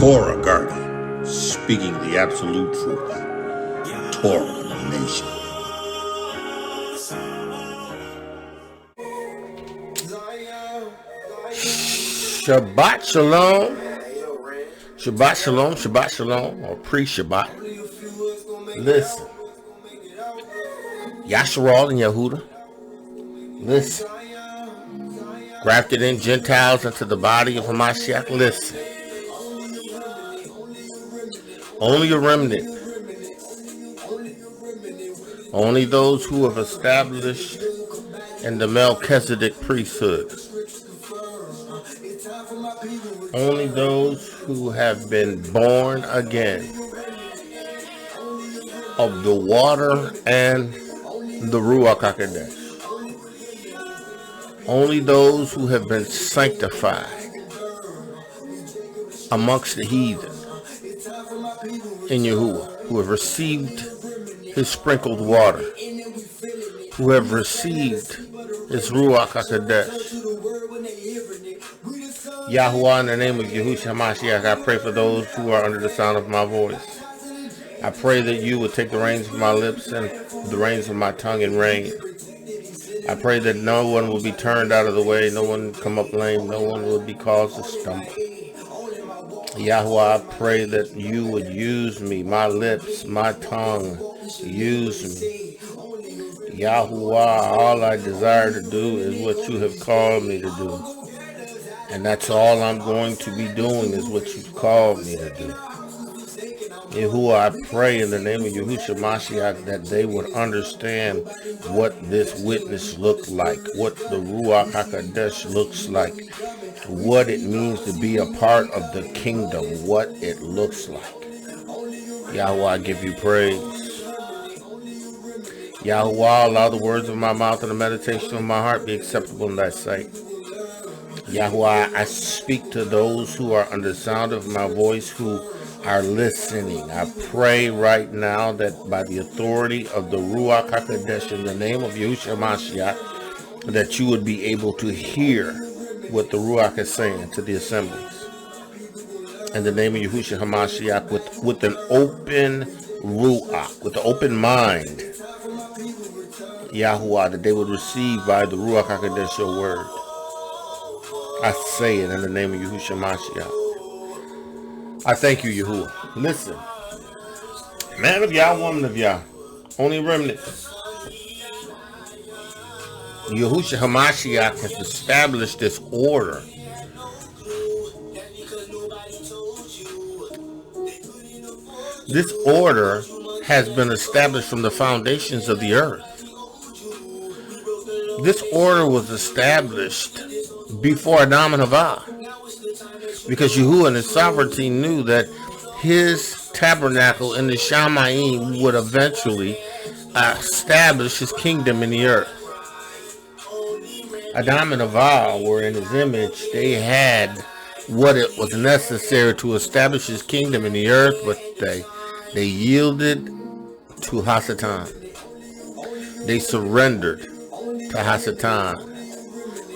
Torah guardian, speaking the absolute truth. Torah nation. Shabbat shalom. Shabbat shalom, Shabbat shalom, or pre-Shabbat. Listen. Yasharal and Yehuda. Listen. Grafted in Gentiles into the body of Hamashiach. Listen. Only a remnant. Only those who have established in the Melchizedek priesthood. Only those who have been born again of the water and the Ruach HaKodesh. Only those who have been sanctified amongst the heathen in Yahuwah, who have received his sprinkled water, who have received his Ruach HaKodesh. Yahuwah, in the name of Yahushua HaMashiach, I pray for those who are under the sound of my voice. I pray that you would take the reins of my lips and the reins of my tongue and reign. I pray that no one will be turned out of the way, no one come up lame, no one will be caused to stumble. Yahuwah, I pray that you would use me, my lips, my tongue, use me. Yahuwah, all I desire to do is what you have called me to do. And that's all I'm going to be doing is what you've called me to do. Yahuwah, I pray in the name of Yahushua Mashiach that they would understand what this witness looked like, what the Ruach HaKodesh looks like, what it means to be a part of the kingdom, what it looks like. Yahuwah, I give you praise. Yahuwah, allow the words of my mouth and the meditation of my heart be acceptable in thy sight. Yahuwah, I speak to those who are under the sound of my voice who are listening. I pray right now that by the authority of the Ruach HaKodesh in the name of Yahushua Mashiach, that you would be able to hear what the Ruach is saying to the assemblies. In the name of Yahushua HaMashiach, with an open Ruach, with an open mind, Yahuwah, that they would receive by the Ruach HaKodesh your word. I say it in the name of Yahushua Mashiach. I thank you, Yahuwah. Listen, man of Yah, woman of Yah, only remnant. Yahushua HaMashiach has established this order. This order has been established from the foundations of the earth. This order was established before Adam and Havah, because Yahuwah in his sovereignty knew that his tabernacle in the Shamayim would eventually establish his kingdom in the earth. Adam and Havah were in his image. They had what it was necessary to establish his kingdom in the earth, but they yielded to Hasatan. They surrendered to Hasatan.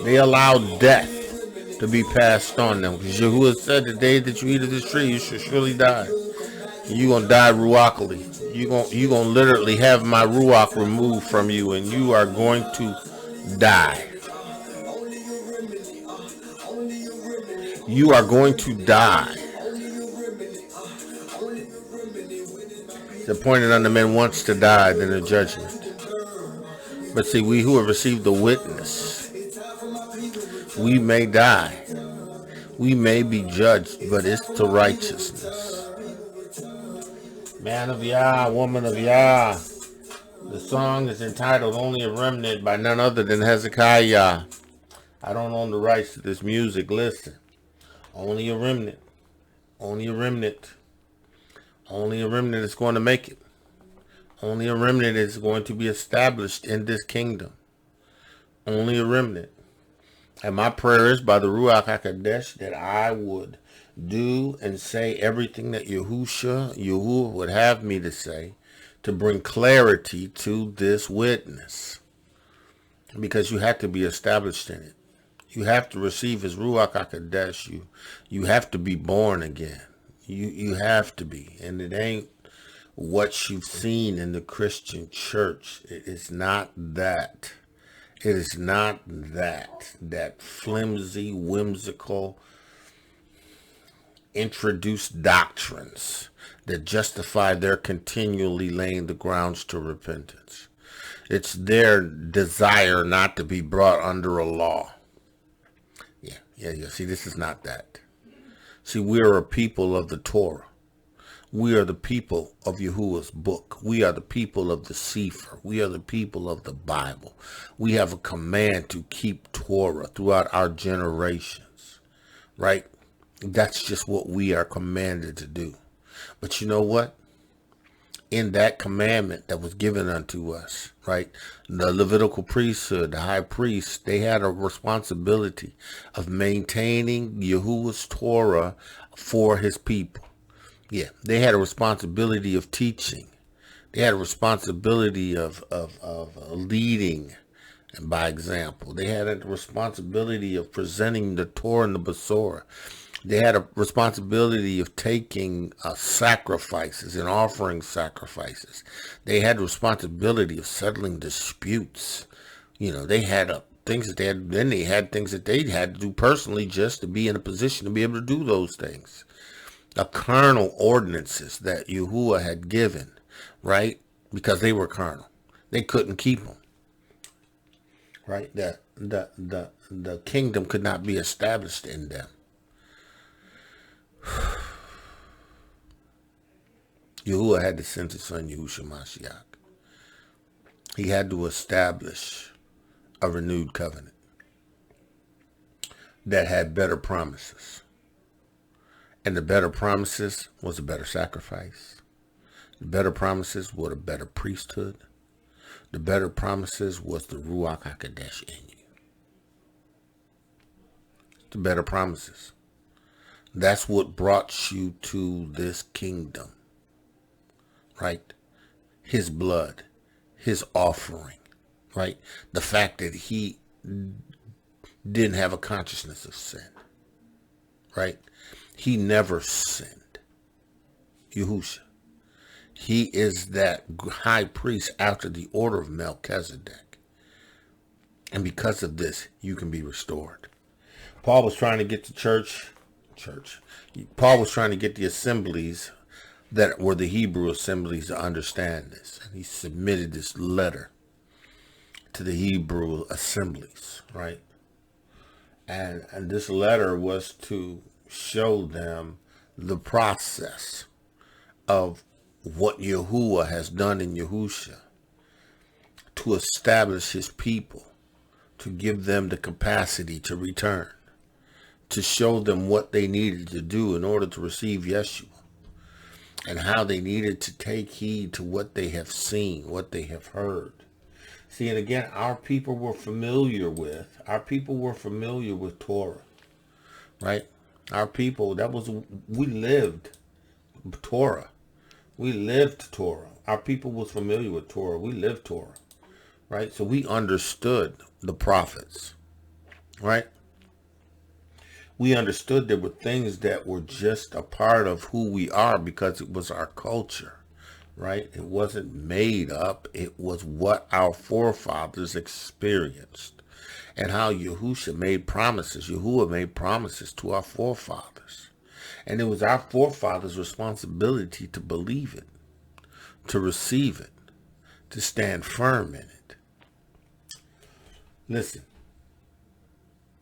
They allowed death to be passed on them. Because Yahuwah said, the day that you eat of this tree, you should surely die. You're going to die ruachally. You're going to literally have my ruach removed from you, and you are going to die. You are going to die. It's appointed unto men once to die, then the judgment. But see, we who have received the witness, we may die. We may be judged, but it's to righteousness. Man of Yah, woman of Yah. The song is entitled Only a Remnant by none other than Hezekiah. I don't own the rights to this music. Listen. Only a remnant. Only a remnant. Only a remnant is going to make it. Only a remnant is going to be established in this kingdom. Only a remnant. And my prayer is by the Ruach HaKodesh that I would do and say everything that Yahuwah would have me to say to bring clarity to this witness. Because you have to be established in it. You have to receive his Ruach HaKodesh. You have to be born again. You have to be. And it ain't what you've seen in the Christian church. It is not that. It is not that flimsy, whimsical, introduced doctrines that justify their continually laying the grounds to repentance. It's their desire not to be brought under a law. Yeah. See, this is not that. See, we are a people of the Torah. We are the people of Yahuwah's book. We are the people of the CEPHER. We are the people of the Bible. We have a command to keep Torah throughout our generations, right? That's just what we are commanded to do. But you know what? In that commandment that was given unto us, right? The Levitical priesthood, the high priest, they had a responsibility of maintaining Yahuwah's Torah for his people. Yeah, they had a responsibility of teaching. They had a responsibility of leading and by example. They had a responsibility of presenting the Torah and the Besorah. They had a responsibility of taking sacrifices and offering sacrifices. They had a responsibility of settling disputes. You know, they had things that they had, then they had things that they had to do personally just to be in a position to be able to do those things. The carnal ordinances that Yahuwah had given, right? Because they were carnal. They couldn't keep them. Right? The kingdom could not be established in them. Yahuwah had to send his son Yahushua Mashiach. He had to establish a renewed covenant that had better promises. And the better promises was a better sacrifice. The better promises were a better priesthood. The better promises was the Ruach HaKodesh in you. The better promises. That's what brought you to this kingdom, right? His blood, his offering, right? The fact that he didn't have a consciousness of sin, right? He never sinned. Yahushua. He is that high priest after the order of Melchizedek. And because of this, you can be restored. Paul was trying to get the church. Paul was trying to get the assemblies that were the Hebrew assemblies to understand this. And he submitted this letter to the Hebrew assemblies, right? And this letter was to show them the process of what Yahuwah has done in Yahusha to establish his people, to give them the capacity to return, to show them what they needed to do in order to receive Yeshua, and how they needed to take heed to what they have seen, what they have heard. See, and again, our people were familiar with Torah, right? Our people, we lived Torah. We lived Torah. Our people was familiar with Torah. We lived Torah, right? So we understood the prophets, right? We understood there were things that were just a part of who we are because it was our culture, right? It wasn't made up. It was what our forefathers experienced and how Yahushua made promises. Yahuwah made promises to our forefathers. And it was our forefathers' responsibility to believe it, to receive it, to stand firm in it. Listen,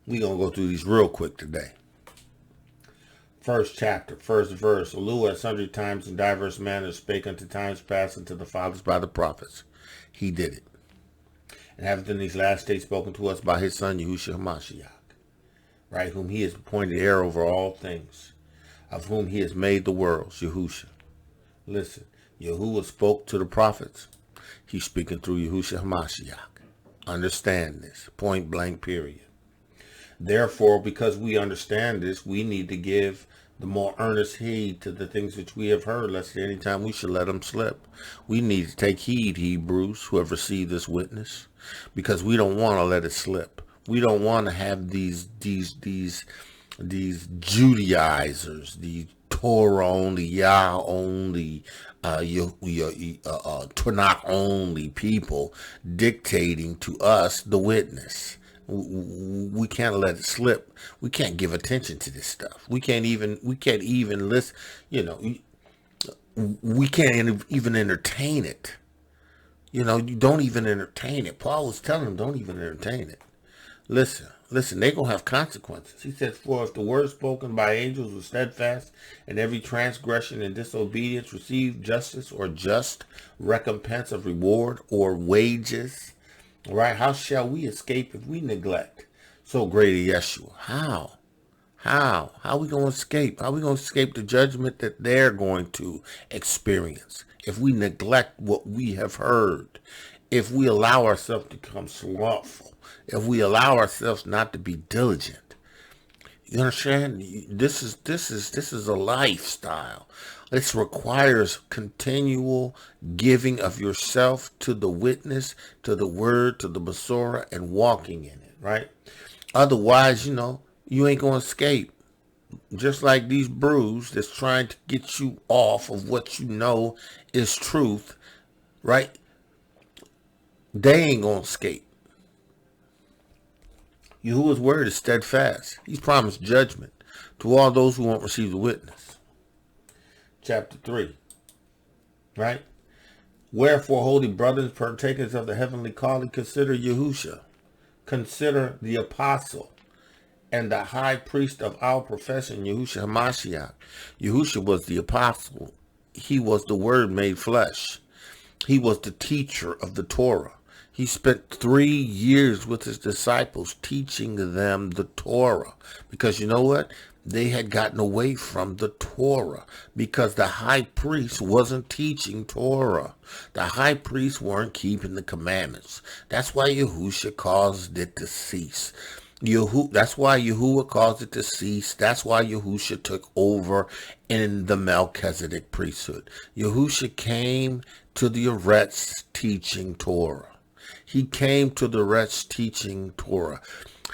we're going to go through these real quick today. First chapter, first verse. Elu at sundry times in diverse manners spake unto times past unto the fathers by the prophets. He did it. And having in these last days spoken to us by his son, Yahushua HaMashiach, right, whom he has appointed heir over all things, of whom he has made the worlds, Yahushua. Listen, Yahuwah spoke to the prophets. He's speaking through Yahushua HaMashiach. Understand this, point blank, period. Therefore, because we understand this, we need to give the more earnest heed to the things which we have heard, lest at any time we should let them slip. We need to take heed, Hebrews, who have received this witness, because we don't want to let it slip. We don't want to have these Judaizers, these Torah only, Yah only, Tanakh only people dictating to us the witness. We can't let it slip. We can't give attention to this stuff. We can't even listen. We can't even entertain it. You don't even entertain it. Paul was telling them, don't even entertain it. Listen, they're going to have consequences. He says, for if the word spoken by angels was steadfast, and every transgression and disobedience received justice or just recompense of reward or wages, right? How shall we escape if we neglect so great a Yeshua? How? How are we going to escape? How are we going to escape the judgment that they're going to experience if we neglect what we have heard? If we allow ourselves to become slothful, if we allow ourselves not to be diligent, you understand? This is a lifestyle. This requires continual giving of yourself to the witness, to the word, to the Besorah, and walking in it, right? Otherwise, you ain't going to escape. Just like these brews that's trying to get you off of what you know is truth, right? They ain't going to escape. Yahuwah's word is steadfast. He's promised judgment to all those who won't receive the witness. Chapter 3, right? Wherefore, holy brothers, partakers of the heavenly calling, consider Yahusha. Consider the apostle and the high priest of our profession, Yahushua HaMashiach. Yahushua was the apostle. He was the word made flesh. He was the teacher of the Torah. He spent 3 years with his disciples teaching them the Torah. Because you know what? They had gotten away from the Torah because the high priest wasn't teaching Torah. The high priests weren't keeping the commandments. That's why Yahushua caused it to cease. That's why Yahuwah caused it to cease. That's why Yahushua took over in the Melchizedek priesthood. Yahushua came to the Eretz teaching Torah. He came to the Eretz teaching Torah.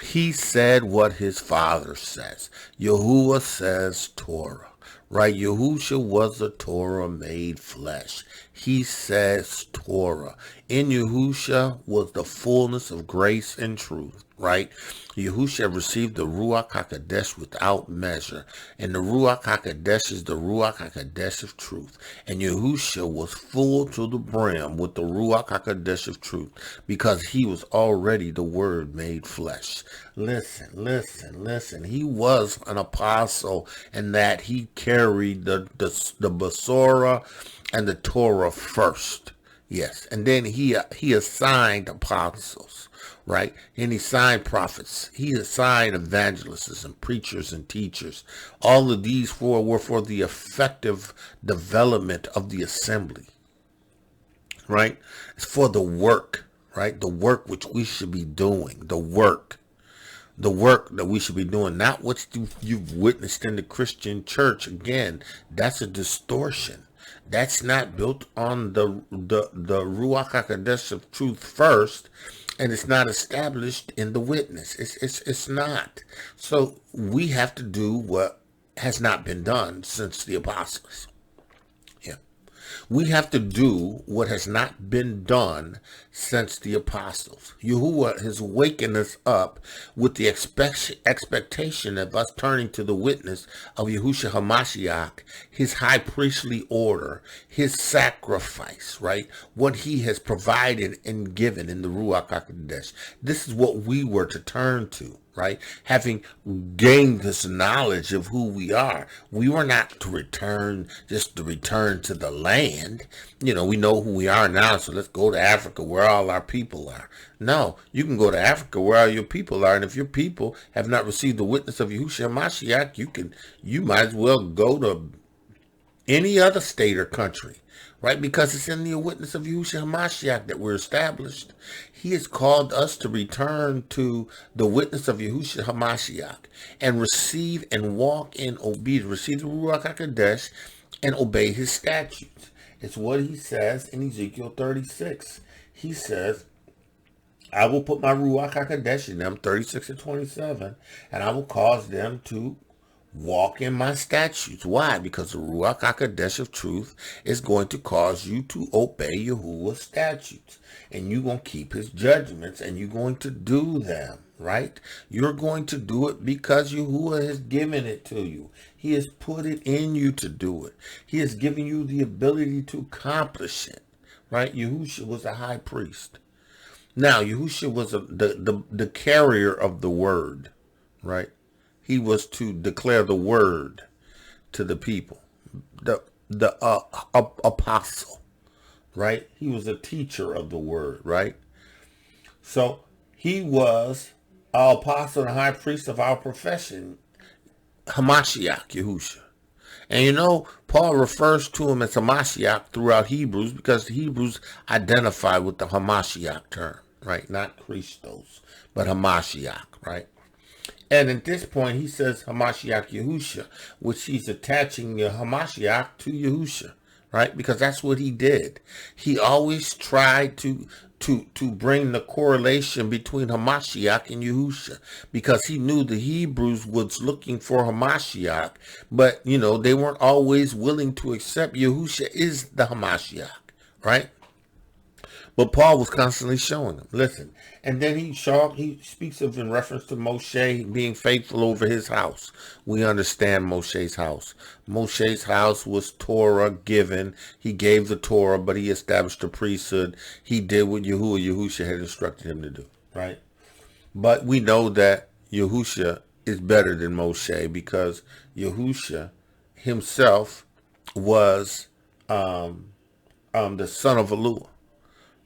He said what his father says. Yahuwah says Torah, right? Yahushua was the Torah made flesh. He says Torah. In Yahushua was the fullness of grace and truth, right? Yahushua received the Ruach HaKodesh without measure. And the Ruach HaKodesh is the Ruach HaKodesh of truth. And Yahushua was full to the brim with the Ruach HaKodesh of truth because he was already the Word made flesh. Listen. He was an apostle in that he carried the Besorah and the Torah first. Yes. And then he assigned apostles. Right? And he assigned prophets. He assigned evangelists and preachers and teachers. All of these four were for the effective development of the assembly. Right? It's for the work, right? The work which we should be doing. The work that we should be doing, not what you've witnessed in the Christian church. Again, that's a distortion. That's not built on the Ruach HaKodesh of truth first. And it's not established in the witness. It's not. So we have to do what has not been done since the apostles. Yeah. We have to do what has not been done since the apostles. Yahuwah has wakened us up with the expectation of us turning to the witness of Yahushua HaMashiach, his high priestly order, his sacrifice, right? What he has provided and given in the Ruach HaKodesh. This is what we were to turn to, right? Having gained this knowledge of who we are, we were not to return just to return to the land. We know who we are now, so let's go to Africa where all our people are. No, you can go to Africa where all your people are, and if your people have not received the witness of Yahushua Mashiach, you might as well go to any other state or country, right? Because it's in the witness of Yahushua HaMashiach that we're established. He has called us to return to the witness of Yahushua HaMashiach and receive and walk in obedience, receive the Ruach HaKodesh and obey his statutes. It's what he says in Ezekiel 36. He says, I will put my Ruach HaKodesh in them, 36 and 27, and I will cause them to walk in my statutes. Why? Because the Ruach HaKodesh of truth is going to cause you to obey Yahuwah's statutes. And you're going to keep his judgments, and you're going to do them, right? You're going to do it because Yahuwah has given it to you. He has put it in you to do it. He has given you the ability to accomplish it, right? Yahushua was a high priest. Now, Yahushua was the carrier of the word, right? He was to declare the word to the people, the apostle, right? He was a teacher of the word, right? So he was our apostle and high priest of our profession, Hamashiach, Yahushua. And you know, Paul refers to him as Hamashiach throughout Hebrews because the Hebrews identify with the Hamashiach term, right? Not Christos, but Hamashiach, right? And at this point, he says Hamashiach Yahusha, which he's attaching Hamashiach to Yahusha, right? Because that's what he did. He always tried to bring the correlation between Hamashiach and Yahusha, because he knew the Hebrews was looking for Hamashiach, but, you know, they weren't always willing to accept Yahusha is the Hamashiach, right? But Paul was constantly showing them, listen. And then he speaks of, in reference to Moshe being faithful over his house. We understand Moshe's house. Moshe's house was Torah given. He gave the Torah, but he established a priesthood. He did what Yahushua had instructed him to do, right? But we know that Yahushua is better than Moshe, because Yahushua himself was the son of Elohiym.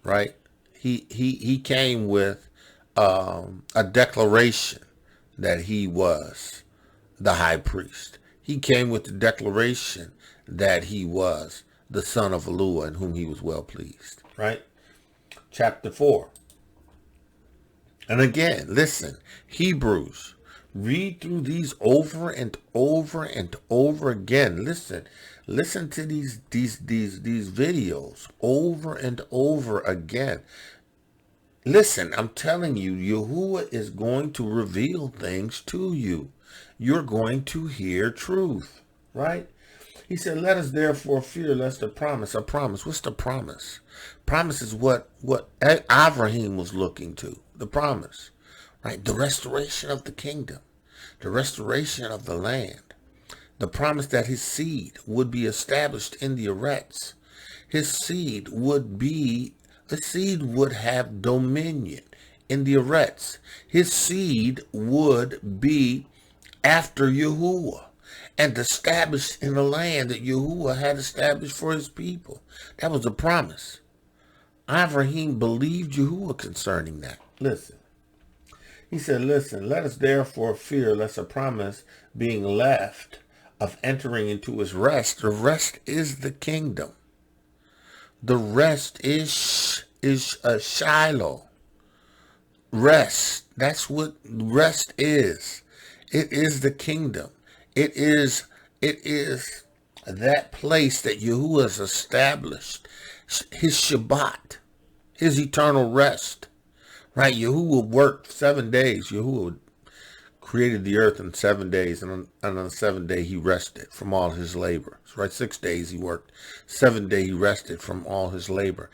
Right? He came with a declaration that he was the high priest. He came with the declaration that he was the son of Elohiym, in whom he was well pleased. Right? Chapter 4. And again, listen, Hebrews. Read through these over and over and over again. Listen to these videos over and over again. Listen, I'm telling you, Yahuwah is going to reveal things to you. You're going to hear truth, right? He said, let us therefore fear lest a promise. What's the promise? Promise is what IVRIYM was looking to. The promise, right? The restoration of the kingdom, the restoration of the land. The promise that his seed would be established in the Eretz. His seed would have dominion in the Eretz. His seed would be after Yahuwah and established in the land that Yahuwah had established for his people. That was a promise. IVRIYM believed Yahuwah concerning that. Listen. He said, listen, let us therefore fear lest a promise being left of entering into his rest. The rest is the kingdom. The rest is Shiloh. Rest. That's what rest is. It is the kingdom. It is that place that Yahuwah has established. His Shabbat. His eternal rest. Right? Yahuwah worked 7 days. Yahuwah created the earth in 7 days, and on the 7th day he rested from all his labor. Right? 6 days he worked. 7th day he rested from all his labor.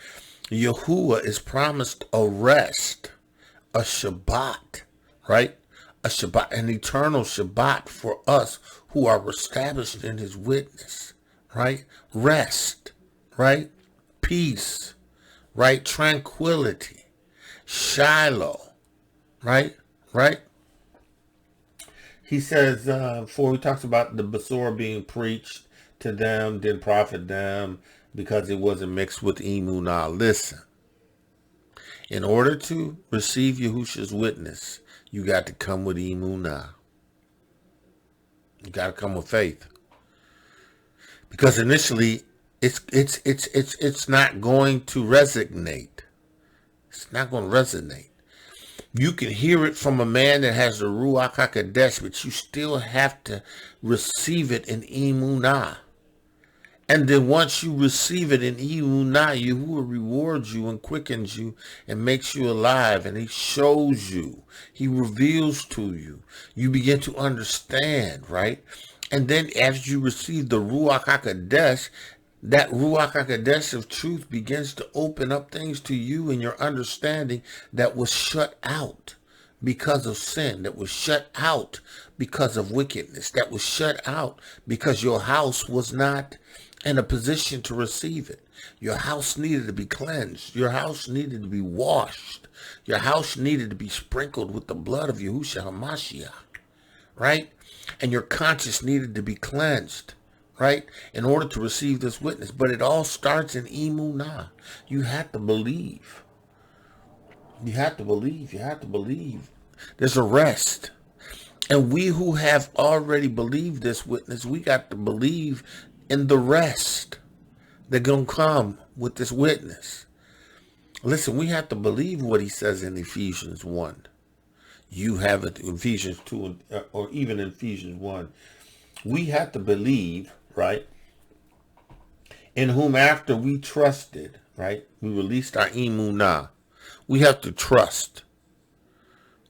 Yahuwah is promised a rest, a Shabbat, right? A Shabbat, an eternal Shabbat for us who are established in his witness, right? Rest, right? Peace, right? Tranquility, Shiloh, right? Right? He says, before he talks about the Basora being preached to them, didn't profit them because it wasn't mixed with Emunah. Listen, in order to receive Yahushua's witness, you got to come with Emunah. You got to come with faith, because initially it's not going to resonate. It's not going to resonate. You can hear it from a man that has the Ruach HaKodesh, but you still have to receive it in Emunah. And then once you receive it in Imunah, Yahuwah rewards you and quickens you and makes you alive. And he shows you. He reveals to you. You begin to understand, right? And then as you receive the Ruach HaKodesh, that Ruach HaKodesh of truth begins to open up things to you and your understanding that was shut out because of sin, that was shut out because of wickedness, that was shut out because your house was not in a position to receive it. Your house needed to be cleansed. Your house needed to be washed. Your house needed to be sprinkled with the blood of Yahushua HaMashiach, right? And your conscience needed to be cleansed, right, in order to receive this witness. But it all starts in Imunah. You have to believe. You have to believe. You have to believe. There's a rest. And we who have already believed this witness, we got to believe in the rest that's going to come with this witness. Listen, we have to believe what he says in Ephesians 1. You have it in Ephesians 2 or even in Ephesians 1. We have to believe, right, in whom after we trusted, right, we released our Imunah. We have to trust.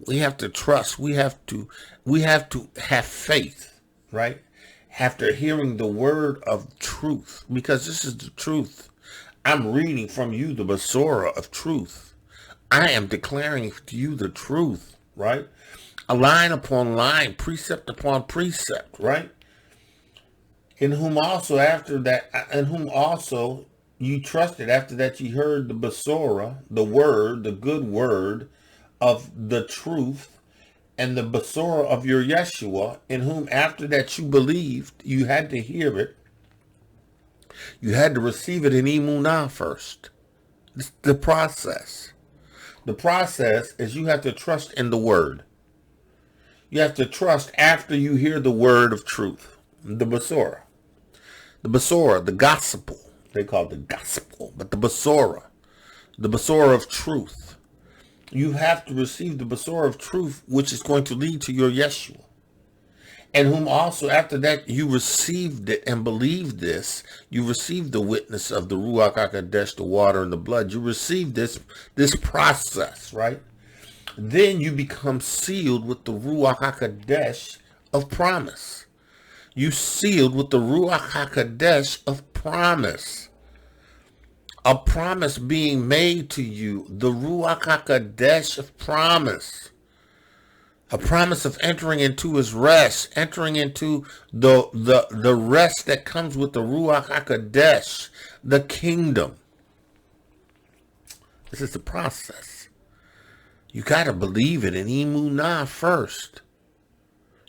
We have to trust. We have to have faith, right? After hearing the word of truth, because this is the truth. I'm reading from you the Besorah of truth. I am declaring to you the truth, right? A line upon line, precept upon precept, right? In whom also you trusted after that you heard the Besorah, the word, the good word of the truth, and the Besorah of your Yeshua, in whom after that you believed, you had to hear it. You had to receive it in Imunah first. It's the process. The process is you have to trust in the word. You have to trust after you hear the word of truth, the Besorah. The Besorah, the gospel. They call it the gospel, but the Besorah of truth. You have to receive the Besorah of truth, which is going to lead to your Yeshua. And whom also after that you received it and believed this, you received the witness of the Ruach HaKodesh, the water and the blood. You received this process, right? Then you become sealed with the Ruach HaKodesh of promise. You sealed with the Ruach HaKodesh of promise. A promise being made to you, the Ruach HaKodesh of promise. A promise of entering into his rest, entering into the rest that comes with the Ruach HaKodesh, the kingdom. This is the process. You got to believe it in Imunah first.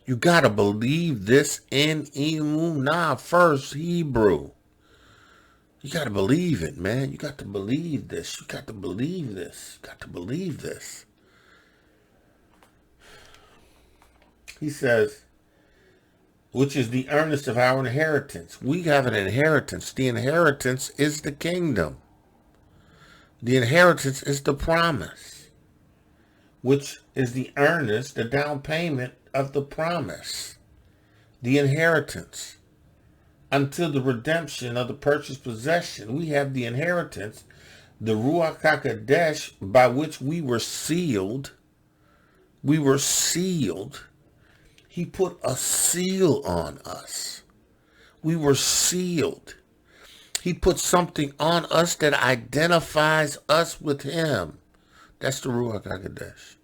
You got to believe this in Imunah first, Hebrew. You got to believe it, man. You got to believe this. You got to believe this. You got to believe this. He says, which is the earnest of our inheritance. We have an inheritance. The inheritance is the kingdom. The inheritance is the promise, which is the earnest, the down payment of the promise. The inheritance. Until the redemption of the purchased possession, we have the inheritance, the Ruach HaKodesh, by which we were sealed. We were sealed. He put a seal on us. We were sealed. He put something on us that identifies us with him. That's the Ruach HaKodesh.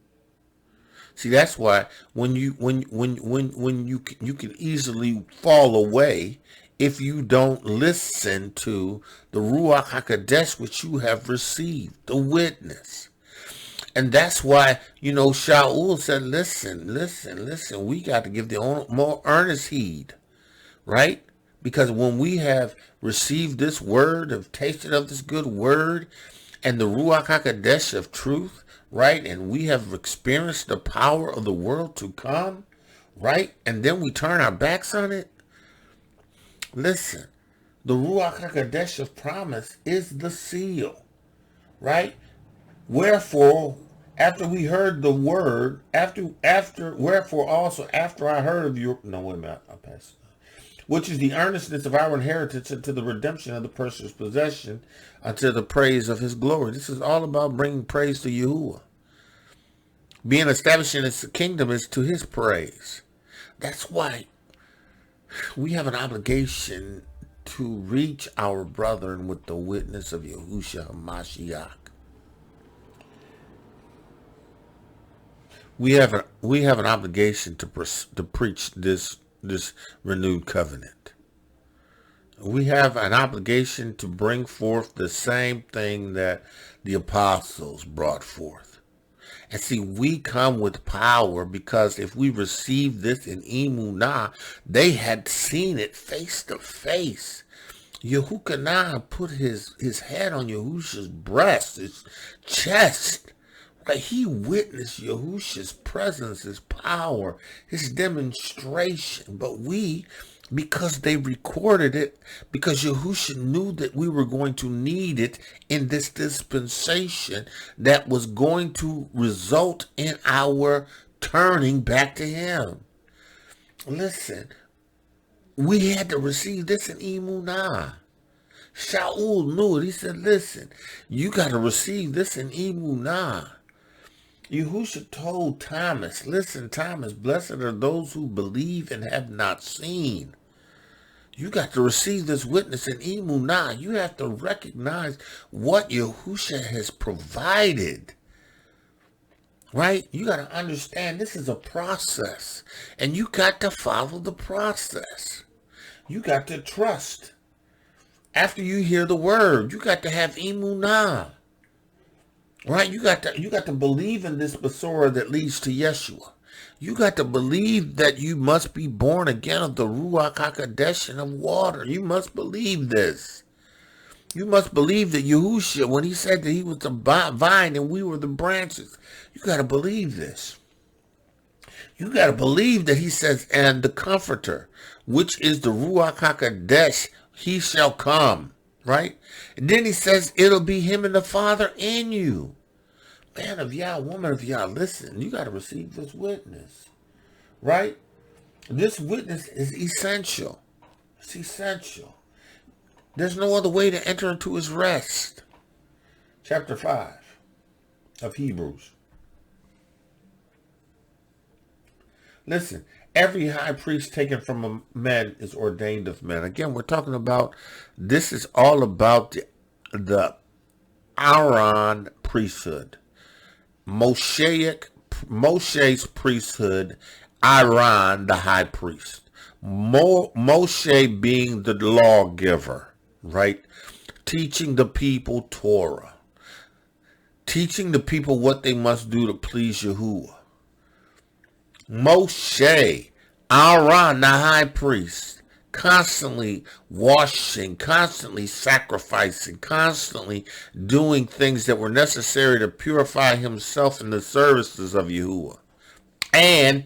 See, that's why when you can easily fall away if you don't listen to the Ruach HaKodesh which you have received, the witness. And that's why, Shaul said, listen, we got to give the more earnest heed, right? Because when we have received this word, have tasted of this good word, and the Ruach HaKodesh of truth, right? And we have experienced the power of the world to come, right? And then we turn our backs on it. Listen, the Ruach HaKodesh of promise is the seal, right? Wherefore, after we heard the word, wherefore also after I heard of your, no, wait a minute, I'll pass. which is the earnestness of our inheritance unto the redemption of the precious possession, unto the praise of his glory. This is all about bringing praise to Yahuwah. Being established in his kingdom is to his praise. That's why we have an obligation to reach our brethren with the witness of Yahushua HaMashiach. We have an obligation to preach this renewed covenant. We have an obligation to bring forth the same thing that the apostles brought forth. And see, we come with power because if we receive this in Emunah, they had seen it face to face. Yahukanah put his head on Yahusha's breast, his chest. Right? He witnessed Yahusha's presence, his power, his demonstration. But we, because they recorded it, because Yahusha knew that we were going to need it in this dispensation that was going to result in our turning back to him. Listen, we had to receive this in Emunah. Shaul knew it. He said, listen, you got to receive this in Emunah. Yahusha told Thomas, listen, Thomas, blessed are those who believe and have not seen. You got to receive this witness in Emunah. You have to recognize what Yahusha has provided. Right? You got to understand this is a process. And you got to follow the process. You got to trust. After you hear the word, you got to have Emunah. Right? You got to believe in this Besorah that leads to Yeshua. You got to believe that you must be born again of the Ruach HaKodesh and of water. You must believe this. You must believe that Yahushua, when he said that he was the vine and we were the branches, you got to believe this. You got to believe that he says, and the Comforter, which is the Ruach HaKodesh, he shall come. Right? And then he says, it'll be him and the Father in you. Man of Yah, woman of Yah, listen, you got to receive this witness. Right? This witness is essential. It's essential. There's no other way to enter into his rest. Chapter 5 of Hebrews. Listen, every high priest taken from men is ordained of men. Again, we're talking about, this is all about the Aaron priesthood. Moshe's priesthood, Aaron the high priest. Moshe being the lawgiver, right? Teaching the people Torah. Teaching the people what they must do to please Yahuwah. Moshe, Aaron, the high priest, constantly washing, constantly sacrificing, constantly doing things that were necessary to purify himself in the services of Yahuwah. And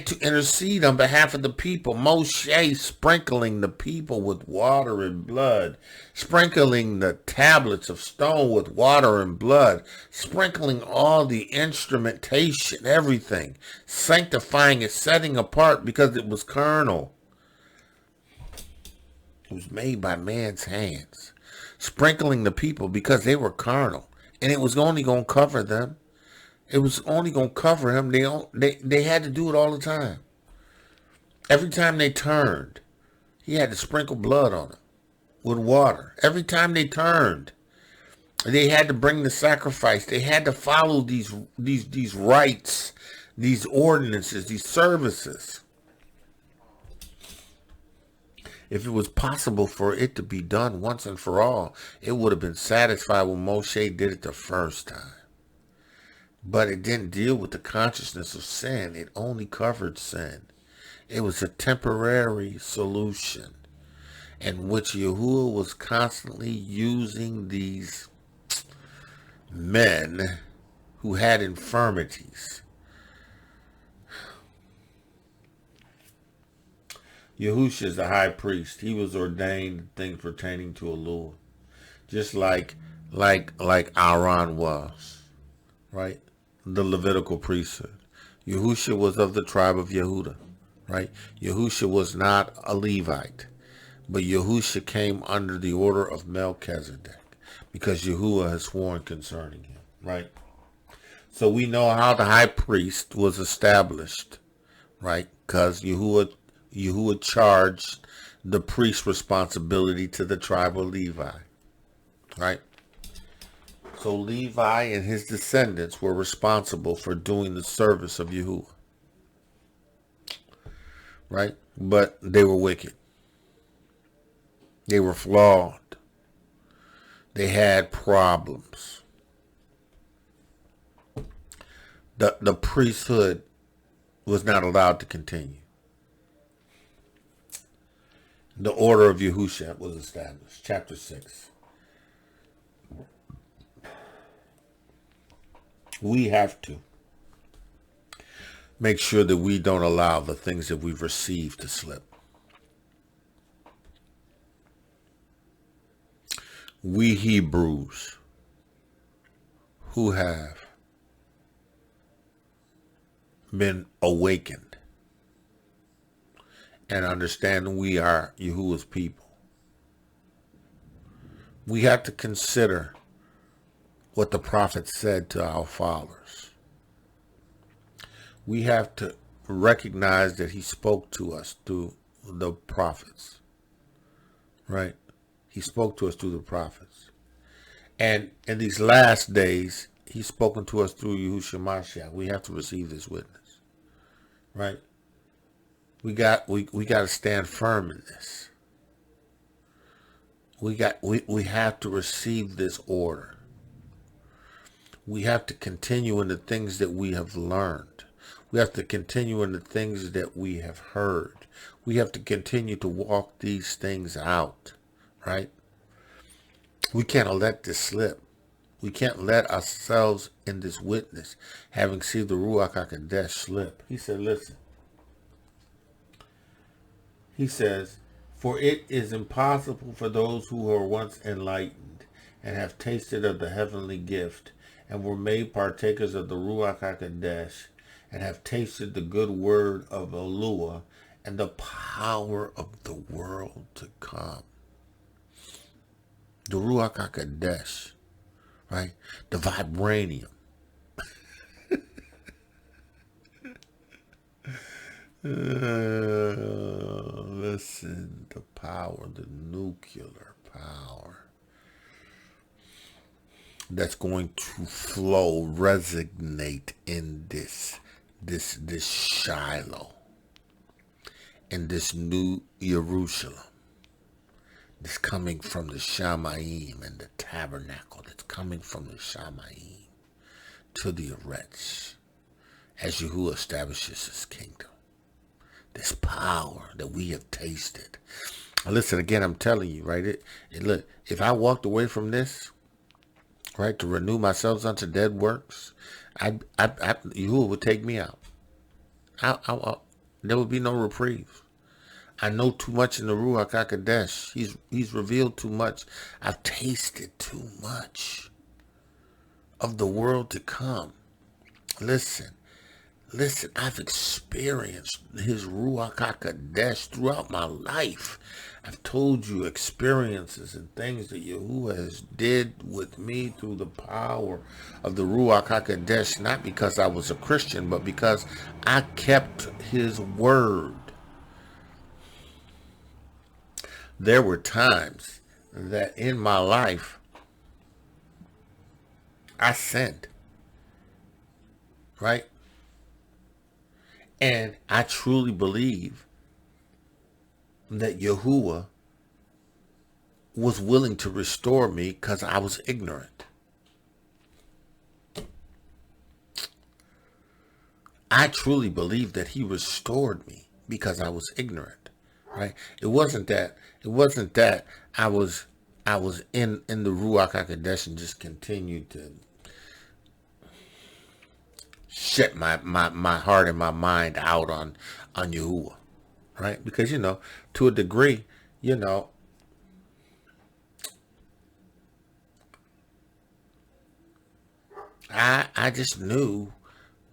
to intercede on behalf of the people. Moshe sprinkling the people with water and blood, sprinkling the tablets of stone with water and blood, sprinkling all the instrumentation, everything, sanctifying it, setting apart because it was carnal. It was made by man's hands, sprinkling the people because they were carnal, and it was only going to cover them. It was only going to cover him. They had to do it all the time. Every time they turned, he had to sprinkle blood on them with water. Every time they turned, they had to bring the sacrifice. They had to follow these rites, these ordinances, these services. If it was possible for it to be done once and for all, it would have been satisfied when Moshe did it the first time. But it didn't deal with the consciousness of sin. It only covered sin. It was a temporary solution in which Yahuwah was constantly using these men who had infirmities. Yahushua is the high priest. He was ordained in things pertaining to Elul, just like Aaron was, right? The Levitical priesthood. Yahushua was of the tribe of Yehuda, right? Yahusha was not a Levite, but Yahusha came under the order of Melchizedek because Yahuwah has sworn concerning him, right? So we know how the high priest was established, right? Because Yahuwah charged the priest's responsibility to the tribe of Levi, right? So Levi and his descendants were responsible for doing the service of Yahuwah, right? But they were wicked. They were flawed. They had problems. The priesthood was not allowed to continue. The order of Yahusha was established. Chapter 6. We have to make sure that we don't allow the things that we've received to slip. We Hebrews who have been awakened and understand we are Yahuwah's people, we have to consider what the prophet said to our fathers. We have to recognize that he spoke to us through the prophets, right? He spoke to us through the prophets. And in these last days, he's spoken to us through Yahushua Mashiach. We have to receive this witness, right? We got to stand firm in this. We have to receive this order. We have to continue in the things that we have learned. We have to continue in the things that we have heard. We have to continue to walk these things out, right? We can't let this slip. We can't let ourselves in this witness, having seen the Ruach HaKodesh, slip. He said, listen. He says, for it is impossible for those who were once enlightened and have tasted of the heavenly gift and were made partakers of the Ruach HaKodesh and have tasted the good word of Elohiym and the power of the world to come. The Ruach HaKodesh, right? The vibranium. Listen, the power, the nuclear power that's going to flow, resonate in this Shiloh, in this new Jerusalem. That's coming from the Shamayim and the tabernacle. That's coming from the Shamayim to the Eretz as Yahuwah establishes his kingdom. This power that we have tasted. Listen, again, I'm telling you, right? Look, if I walked away from this, right, to renew myself unto dead works, Yahuwah would take me out. There would be no reprieve. I know too much in the Ruach HaKodesh. He's revealed too much. I've tasted too much of the world to come. Listen, I've experienced his Ruach HaKodesh throughout my life. I've told you experiences and things that Yahuwah has did with me through the power of the Ruach HaKodesh, not because I was a Christian, but because I kept his word. There were times that in my life I sinned, right? And I truly believe that Yahuwah was willing to restore me because I was ignorant. I truly believe that he restored me because I was ignorant, right? It wasn't that I was in the Ruach HaKodesh and just continued to shut my heart and my mind out on Yahuwah, right? Because, to a degree, I just knew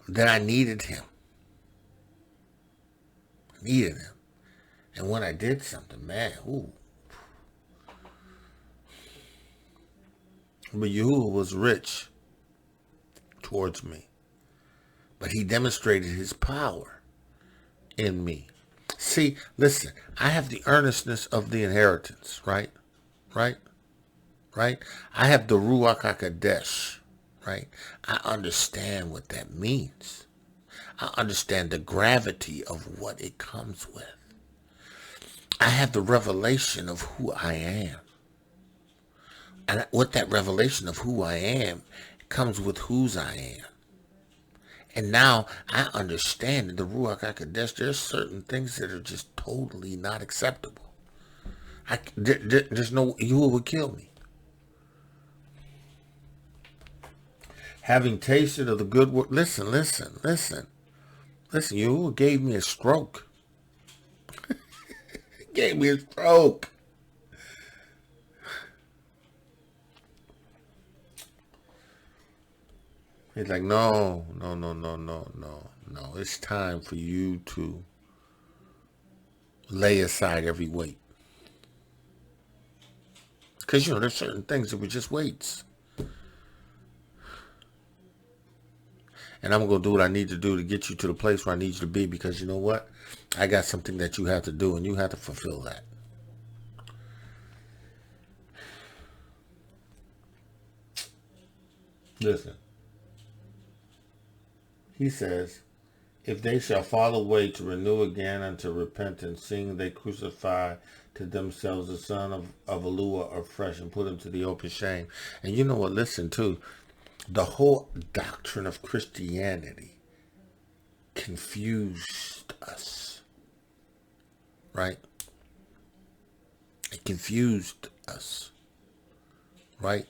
that I needed him. needed him. And when I did something, man, ooh. But Yahuwah was rich towards me. But he demonstrated his power in me. See, listen, I have the earnestness of the inheritance, right? Right? Right? I have the Ruach HaKodesh, right? I understand what that means. I understand the gravity of what it comes with. I have the revelation of who I am. And what that revelation of who I am comes with whose I am. And now I understand in the Ruach HaKodesh, there's certain things that are just totally not acceptable. There's no, you would kill me. Having tasted of the good word, listen. You gave me a stroke. Gave me a stroke. He's like, no. It's time for you to lay aside every weight. Because, there's certain things that were just weights. And I'm going to do what I need to do to get you to the place where I need you to be, because you know what? I got something that you have to do, and you have to fulfill that. Listen. He says, if they shall fall away to renew again unto repentance, seeing they crucify to themselves the son of Elohiym afresh and put him to the open shame. And you know what? Listen, too. The whole doctrine of Christianity confused us, right? It confused us, right?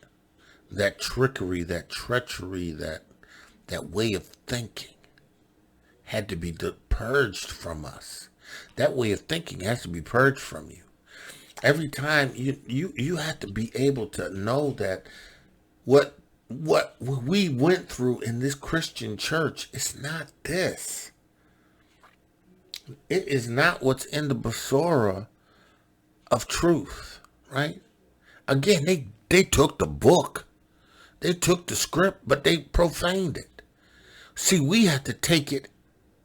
That trickery, that treachery, that way of thinking had to be purged from us. That way of thinking has to be purged from you. Every time you have to be able to know that what we went through in this Christian church is not this. It is not what's in the Basora of truth, right? Again, they took the book. They took the script, but they profaned it. See, we have to take it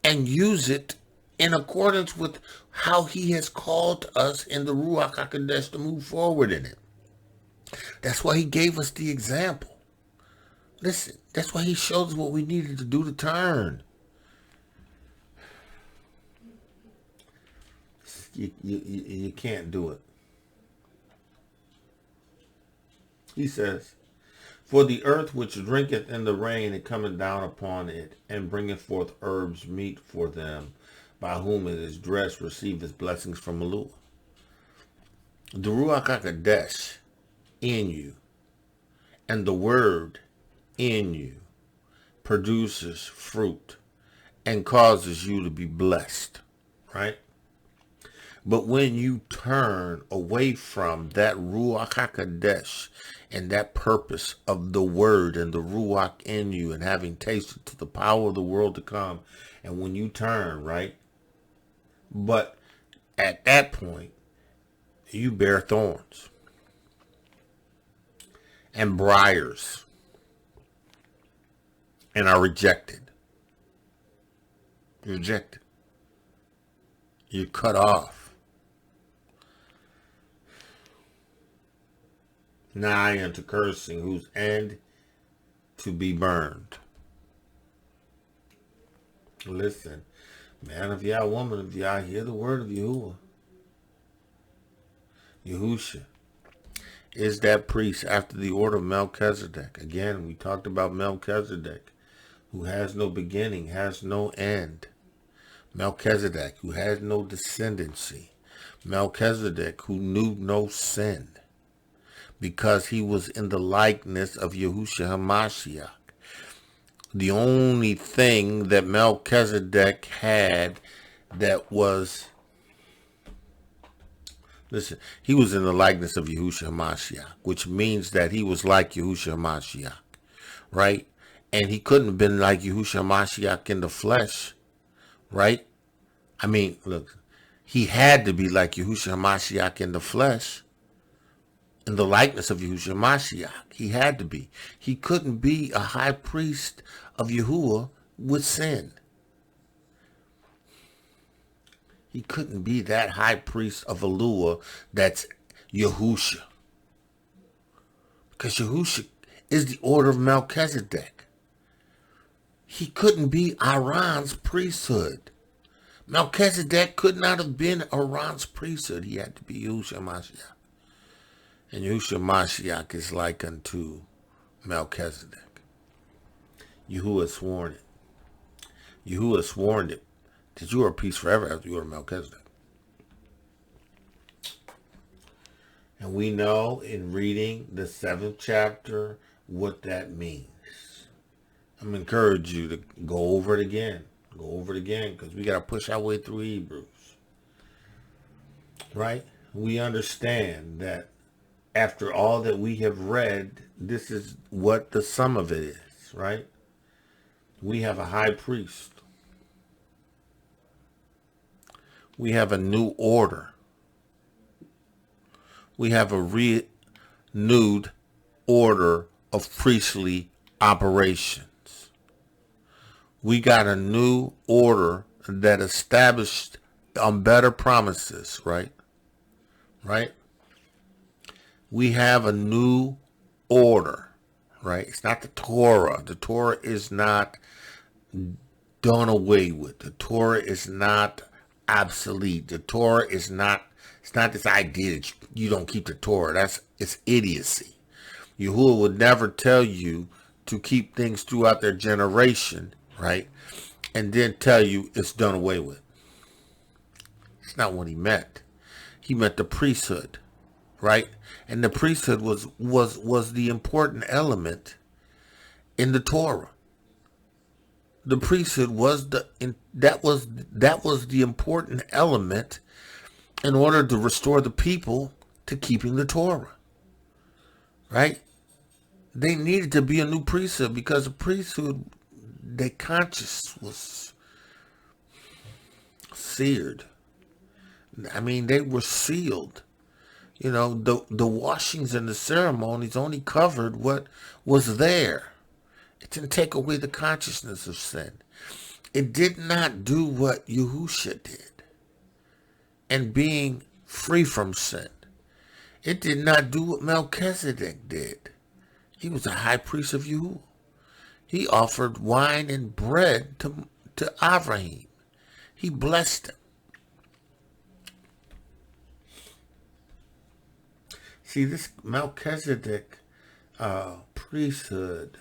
and use it in accordance with how he has called us in the Ruach HaKodesh to move forward in it. That's why he gave us the example. Listen, that's why he showed us what we needed to do to turn. You can't do it. He says, for the earth which drinketh in the rain, it cometh down upon it, and bringeth forth herbs meet for them, by whom it is dressed, receiveth blessings from Elohiym. The Ruach HaKodesh in you, and the word in you, produces fruit, and causes you to be blessed, right? But when you turn away from that Ruach HaKodesh and that purpose of the word and the Ruach in you, and having tasted to the power of the world to come, and when you turn, right? But at that point, you bear thorns and briars and are rejected. You're rejected. You're cut off. Nigh unto cursing, whose end to be burned. Listen, man of Yah, woman of Yah, hear the word of Yahuwah. Yahusha is that priest after the order of Melchizedek. Again, we talked about Melchizedek, who has no beginning, has no end. Melchizedek, who has no descendancy. Melchizedek, who knew no sin, because he was in the likeness of Yahushua HaMashiach. The only thing that Melchizedek had that was, listen, he was in the likeness of Yahushua HaMashiach, which means that he was like Yahushua HaMashiach, right? And he couldn't have been like Yahushua HaMashiach in the flesh, right? I mean, look, he had to be like Yahushua HaMashiach in the flesh, in the likeness of Yahushua HaMashiach. He had to be. He couldn't be a high priest of Yahuwah with sin. He couldn't be that high priest of Eloah that's Yahushua. Because Yahushua is the order of Melchizedek. He couldn't be Aaron's priesthood. Melchizedek could not have been Aaron's priesthood. He had to be Yahushua HaMashiach. And Yahushua HaMashiach is like unto Melchizedek. Yahuwah sworn it. Yahuwah sworn it, that you are at peace forever after you are Melchizedek. And we know in reading the 7th chapter what that means. I'm going to encourage you to go over it again. Go over it again, because we got to push our way through Hebrews. Right? We understand that after all that we have read, this is what the sum of it is, right? We have a high priest. We have a new order. We have a renewed order of priestly operations. We got a new order that established on better promises, right? Right? We have a new order, right? It's not the Torah. The Torah is not done away with. The Torah is not obsolete. The Torah is not, it's not this idea that you don't keep the Torah. It's idiocy. Yahuwah would never tell you to keep things throughout their generation, right? And then tell you it's done away with. It's not what he meant. He meant the priesthood, right? And the priesthood was the important element in the Torah. The priesthood was that was the important element in order to restore the people to keeping the Torah. Right? They needed to be a new priesthood because the priesthood, their conscience was seared. I mean, they were sealed. You know, the washings and the ceremonies only covered what was there. It didn't take away the consciousness of sin. It did not do what Yahushua did. And being free from sin. It did not do what Melchizedek did. He was a high priest of Yahuwah. He offered wine and bread to IVRIYM. He blessed him. See, this Melchizedek priesthood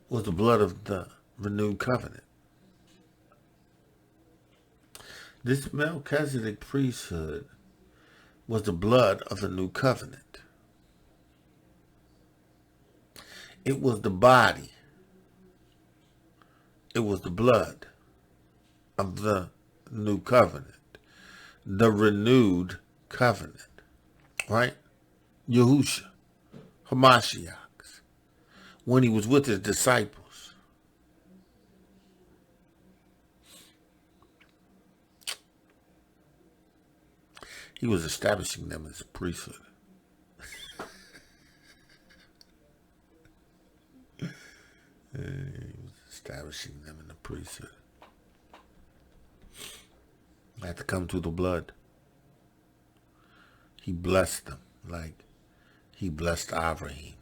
was the blood of the renewed covenant. This Melchizedek priesthood was the blood of the new covenant. It was the body. It was the blood of the new covenant. The renewed covenant. Right? Yahushua, Hamashiach, when he was with his disciples. He was establishing them as a priesthood. He was establishing them in the priesthood. They had to come through the blood. He blessed them like he blessed IVRIYM.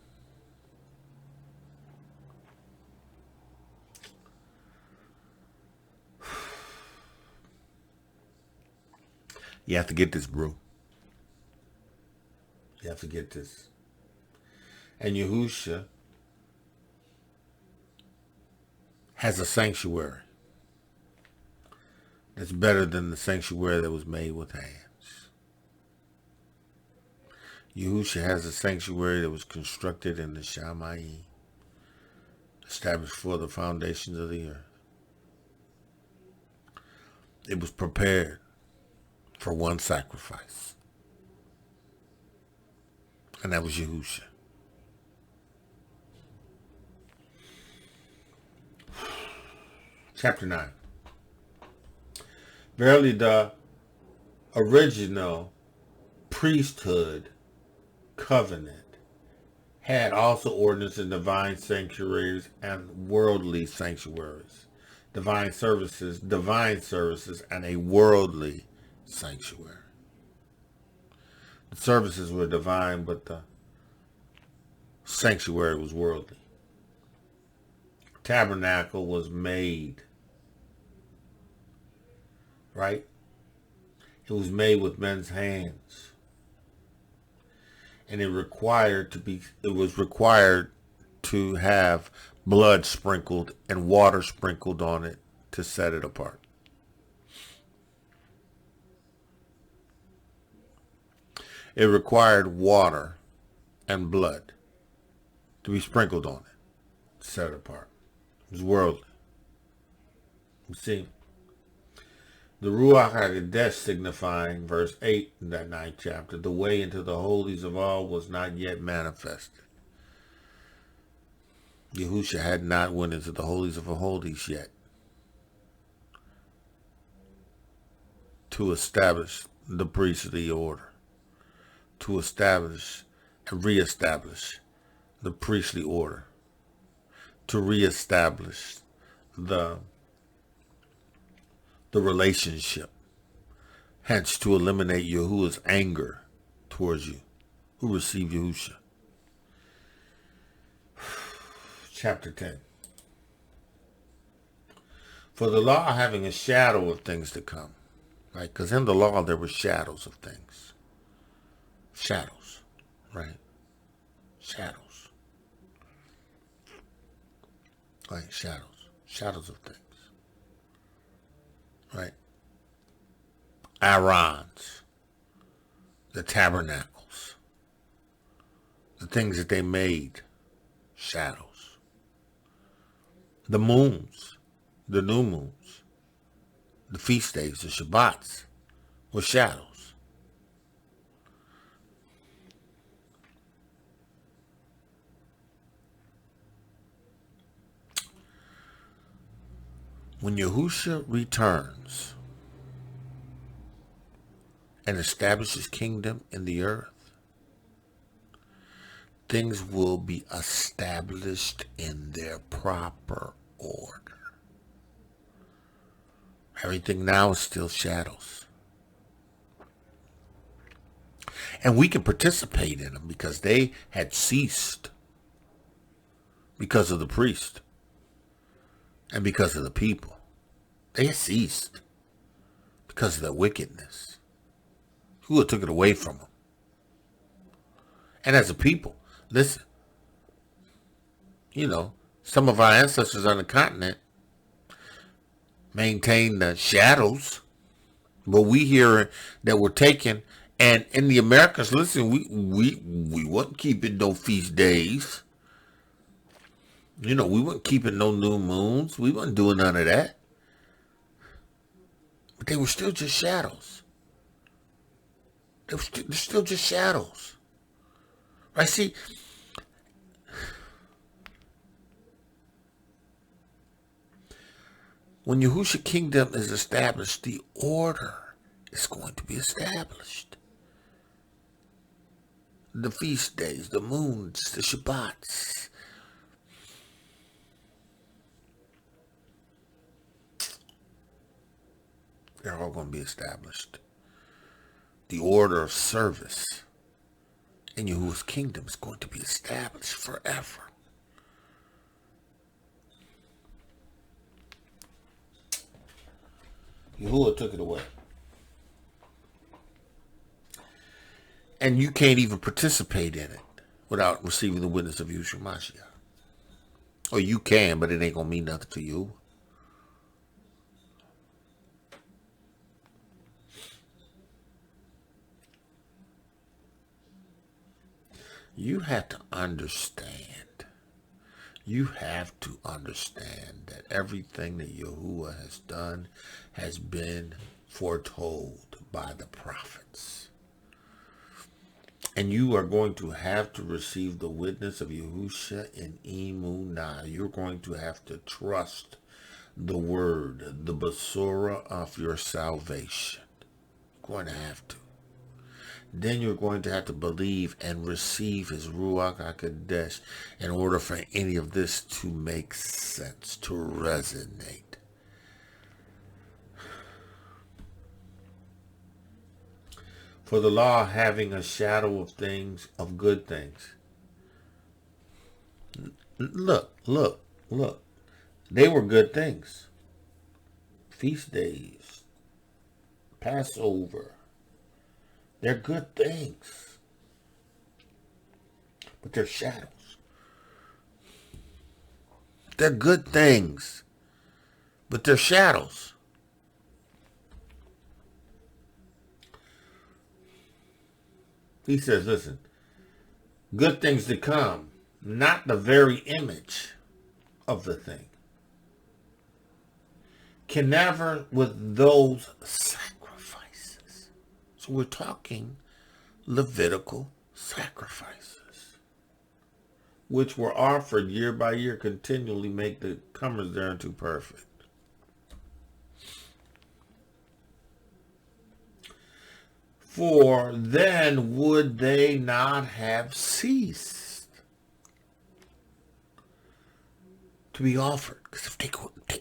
You have to get this, bro. You have to get this. And Yahushua has a sanctuary that's better than the sanctuary that was made with hands. Yahushua has a sanctuary that was constructed in the Shamayim, established for the foundations of the earth. It was prepared for one sacrifice. And that was Yahushua. Chapter 9. Verily, the original priesthood covenant had also ordinance in divine sanctuaries and worldly sanctuaries. Divine services, and a worldly sanctuary. The services were divine, but the sanctuary was worldly. Tabernacle was made, right? It was made with men's hands. And it was required to have blood sprinkled and water sprinkled on it to set it apart. It required water and blood to be sprinkled on it to set it apart. It was worldly. You see, the Ruach HaKodesh signifying, verse 8 in that 9th chapter, the way into the holies of all was not yet manifested. Yahusha had not went into the holies of the holies yet to establish the priestly order, to establish and reestablish the priestly order, to reestablish the relationship, hence to eliminate Yahuwah's anger towards you who receive Yahusha. Chapter 10. For the law having a shadow of things to come, right? Because in the law there were shadows of things. Shadows, right? Shadows. Right, shadows. Shadows of things. Right? Irons, the tabernacles, the things that they made, shadows. The moons, the new moons, the feast days, the Shabbats, were shadows. When Yahusha returns and establishes kingdom in the earth, things will be established in their proper order. Everything now is still shadows. And we can participate in them because they had ceased because of the priest and because of the people. They had ceased because of their wickedness. Who took it away from them? And as a people, listen, some of our ancestors on the continent maintained the shadows, but we hear that we're taken. And in the Americas, listen, we wasn't keeping no feast days. We weren't keeping no new moons. We wasn't doing none of that. But they were still just shadows. They're still just shadows. Right? See, when Yahusha kingdom is established, the order is going to be established. The feast days, the moons, the Shabbats. They're all going to be established. The order of service in Yahuwah's kingdom is going to be established forever. Yahuwah took it away. And you can't even participate in it without receiving the witness of Yeshua Mashiach. Or you can, but it ain't going to mean nothing to you. You have to understand. You have to understand that everything that Yahuwah has done has been foretold by the prophets. And you are going to have to receive the witness of Yahusha in Emunah. You're going to have to trust the word, the basura of your salvation. You're going to have to. Then you're going to have to believe and receive his Ruach HaKodesh in order for any of this to make sense, to resonate. For the law having a shadow of things, of good things. Look. They were good things. Feast days, Passover. They're good things. But they're shadows. They're good things. But they're shadows. He says, listen, good things to come, not the very image of the thing, can never with those sacrifices. So we're talking Levitical sacrifices, which were offered year by year, continually make the comers thereunto perfect. For then would they not have ceased to be offered? Because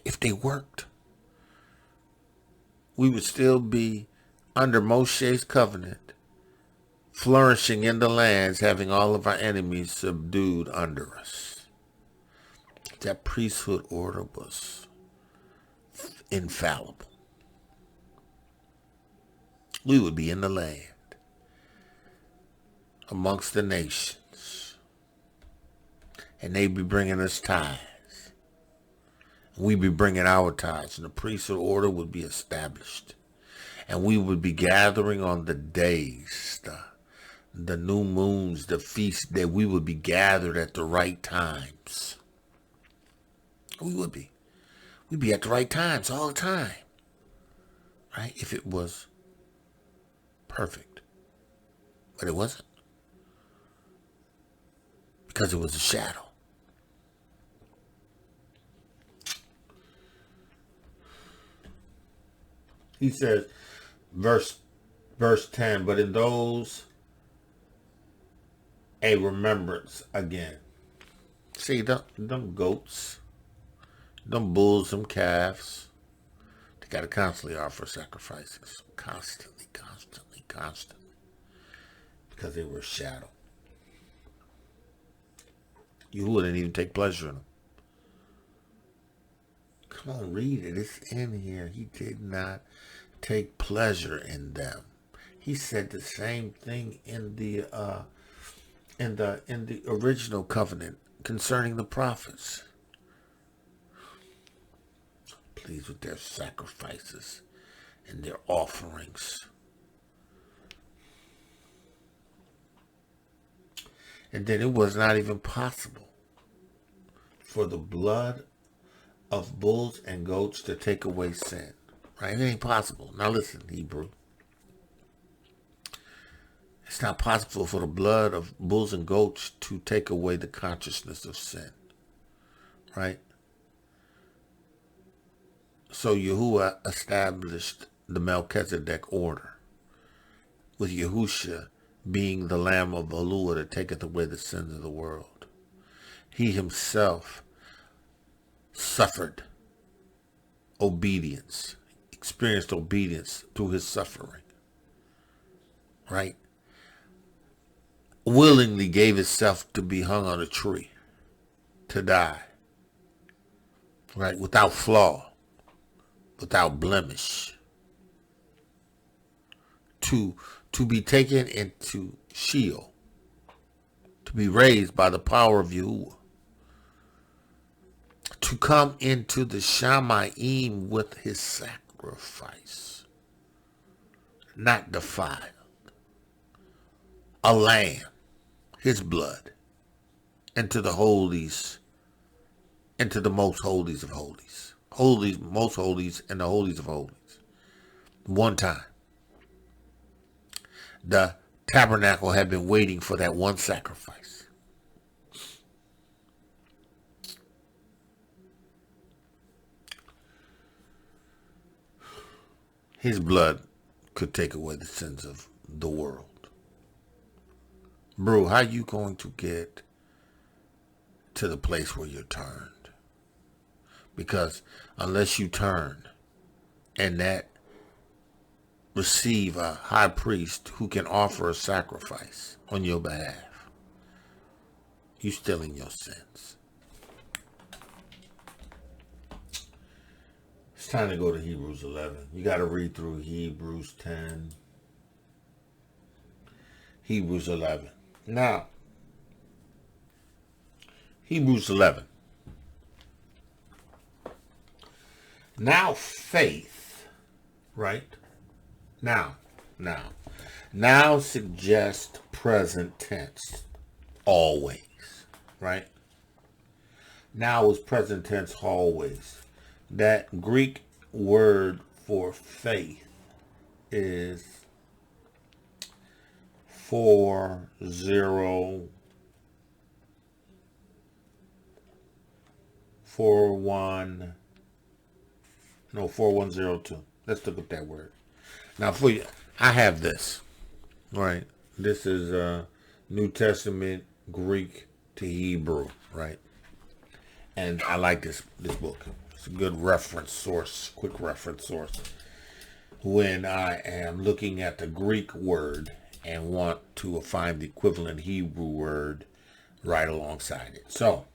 if they worked, we would still be under Moshe's covenant, flourishing in the lands, having all of our enemies subdued under us. That priesthood order was infallible. We would be in the land, amongst the nations, and they'd be bringing us tithes. We'd be bringing our tithes, and the priesthood order would be established. And we would be gathering on the days, the new moons, the feast day. We would be gathered at the right times. We would be. We'd be at the right times all the time, right? If it was perfect. But it wasn't. Because it was a shadow. He says, verse 10, but in those a remembrance again. See, them goats, them bulls, them calves, they got to constantly offer sacrifices. Constantly. Because they were a shadow. You didn't even take pleasure in them. Come on, read it. It's in here. He did not take pleasure in them. He said the same thing in the original covenant concerning the prophets. Pleased with their sacrifices and their offerings. And then it was not even possible for the blood of bulls and goats to take away sin. Right? It ain't possible. Now listen, Hebrew. It's not possible for the blood of bulls and goats to take away the consciousness of sin. Right? So Yahuwah established the Melchizedek order, with Yahusha being the Lamb of Elohiym that taketh away the sins of the world. He himself suffered obedience, experienced obedience through his suffering, right? Willingly gave himself to be hung on a tree, to die, right? Without flaw, without blemish, to be taken into Sheol, to be raised by the power of Yahuwah, to come into the Shamayim with his sacrifice, not defiled, a lamb, his blood, into the holies, into the most holies of holies, holies, most holies, and the holies of holies, one time. The tabernacle had been waiting for that one sacrifice. his blood could take away the sins of the world. Bro, how you going to get to the place where you're turned? Because unless you turn and that receive a high priest who can offer a sacrifice on your behalf, you still in your sins. It's time to go to Hebrews 11. You got to read through Hebrews 10, Hebrews 11. Now, Hebrews 11. Now faith, right? Now suggests present tense, always, right? Now is present tense, always. That Greek word for faith is 4102. Let's look up that word. Now for you, I have this, right? This is New Testament Greek to Hebrew, right? And I like this book. It's a good reference source, quick reference source, when I am looking at the Greek word and want to find the equivalent Hebrew word right alongside it. So,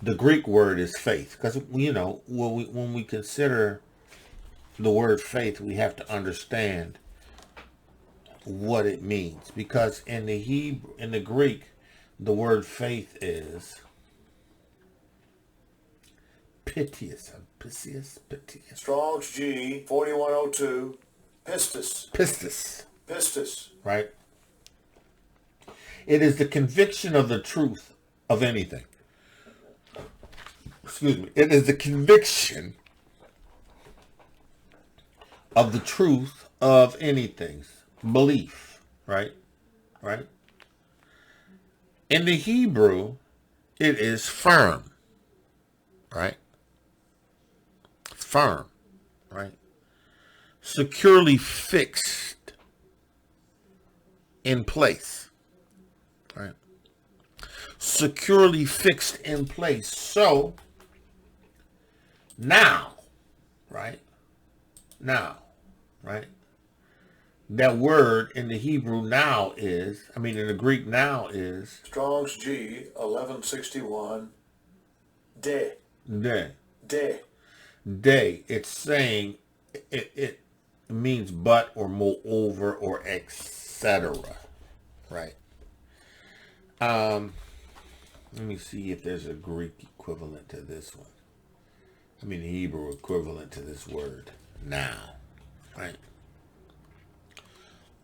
the Greek word is faith, because, you know, when we consider the word faith, we have to understand what it means, because in the Greek, the word faith is piteous. Strong's G 4102. Pistis. Right? It is the conviction of the truth of anything. Excuse me. It is the conviction of the truth of anything. Belief. Right? Right? In the Hebrew, it is firm. Right? Firm. Right? Securely fixed in place. Right? Securely fixed in place. So, now, right? That word in the Hebrew now is, in the Greek now is Strong's G 1161. De. It's saying it means but or moreover or etc. Right. Let me see if there's a Greek equivalent to this one. Hebrew equivalent to this word now. Right.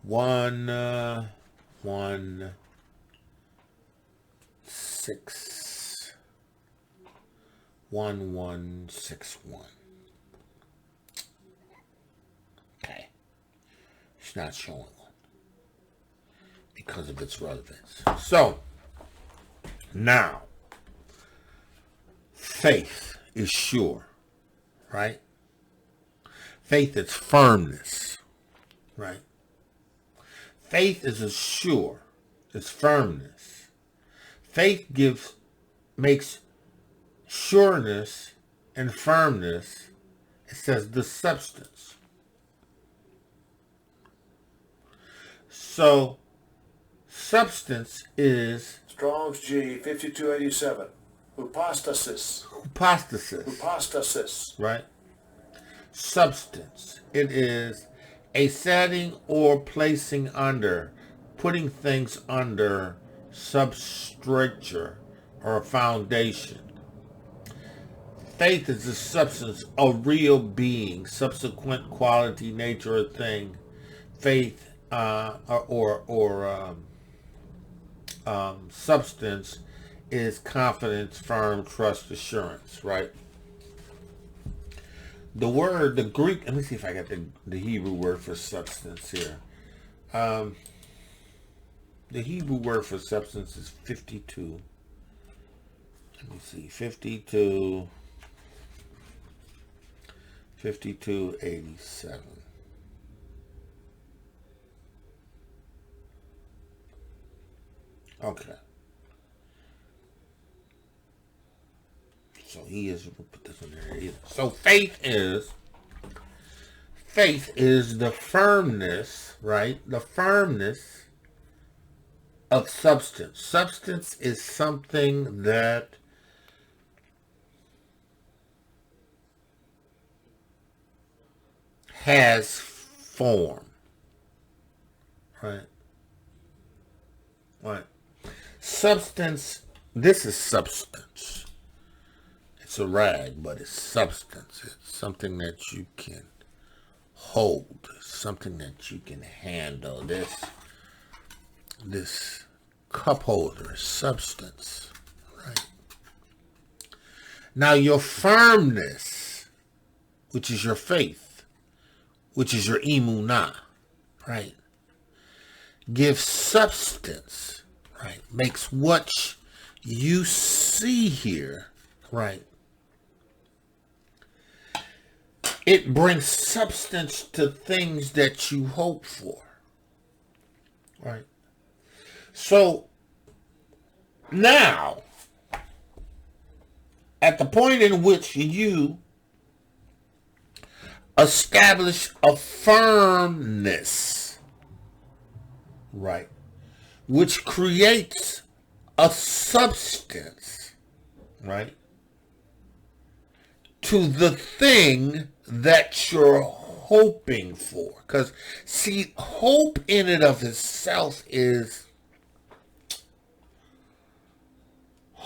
1161. Okay. It's not showing one because of its relevance. So, now, faith is sure, right? Faith is firmness, right? Faith is sure, it's firmness. Faith makes sureness and firmness, it says the substance. So, substance is Strong's G 5287. Hypostasis. Right? Substance. It is a setting or placing under, putting things under substructure or foundation. Faith is the substance, a real being, subsequent quality, nature, or thing. Faith substance is confidence, firm, trust, assurance, right? The Greek, let me see if I got the Hebrew word for substance here. The Hebrew word for substance is 52. Let me see, 52. 5287. Okay. So he is, we'll put this in there either. So faith is the firmness, right? The firmness of substance. Substance is something that has form, right? Right. Substance, this is substance. It's a rag, but it's substance. It's something that you can hold, something that you can handle. This cup holder is substance, right? Now your firmness, which is your faith, which is your imunah, right, gives substance, right, makes what you see here, right, it brings substance to things that you hope for, right? So now, at the point in which you establish a firmness, right, which creates a substance, right, to the thing that you're hoping for. Because, see, hope in and of itself is,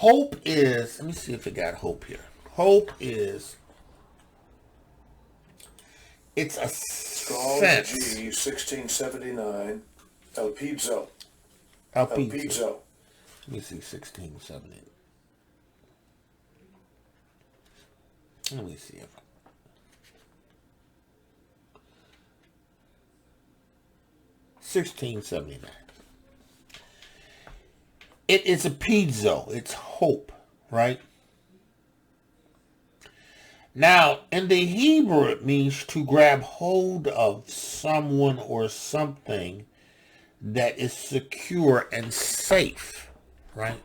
let me see if it got hope here. Hope is, it's a Strong's sense. G 1679. El Pizzo. El El Pizzo. Pizzo. Let me see, 1670. Let me see if 1679. It is a pizzo. It's hope, right? Now, in the Hebrew, it means to grab hold of someone or something that is secure and safe, right?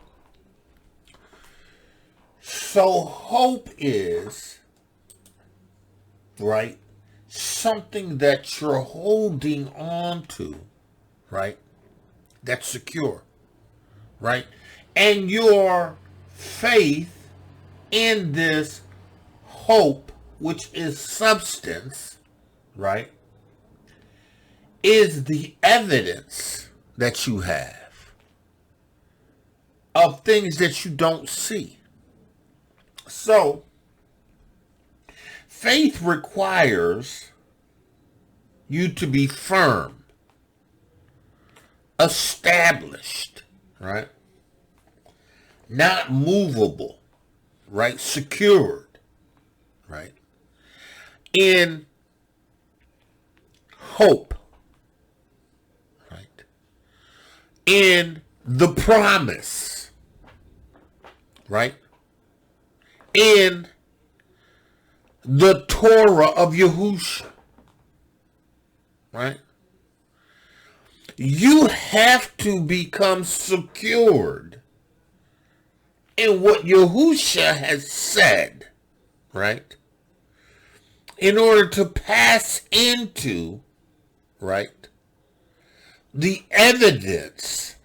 So hope is, right, something that you're holding on to, right, that's secure, right? And your faith in this hope, which is substance, right, is the evidence that you have of things that you don't see. So, faith requires you to be firm, established, right? Not movable, right? Secured, right? In hope, right? In the promise, right? In the Torah of Yahusha, right? You have to become secured in what Yahusha has said, right? In order to pass into, right, the evidence,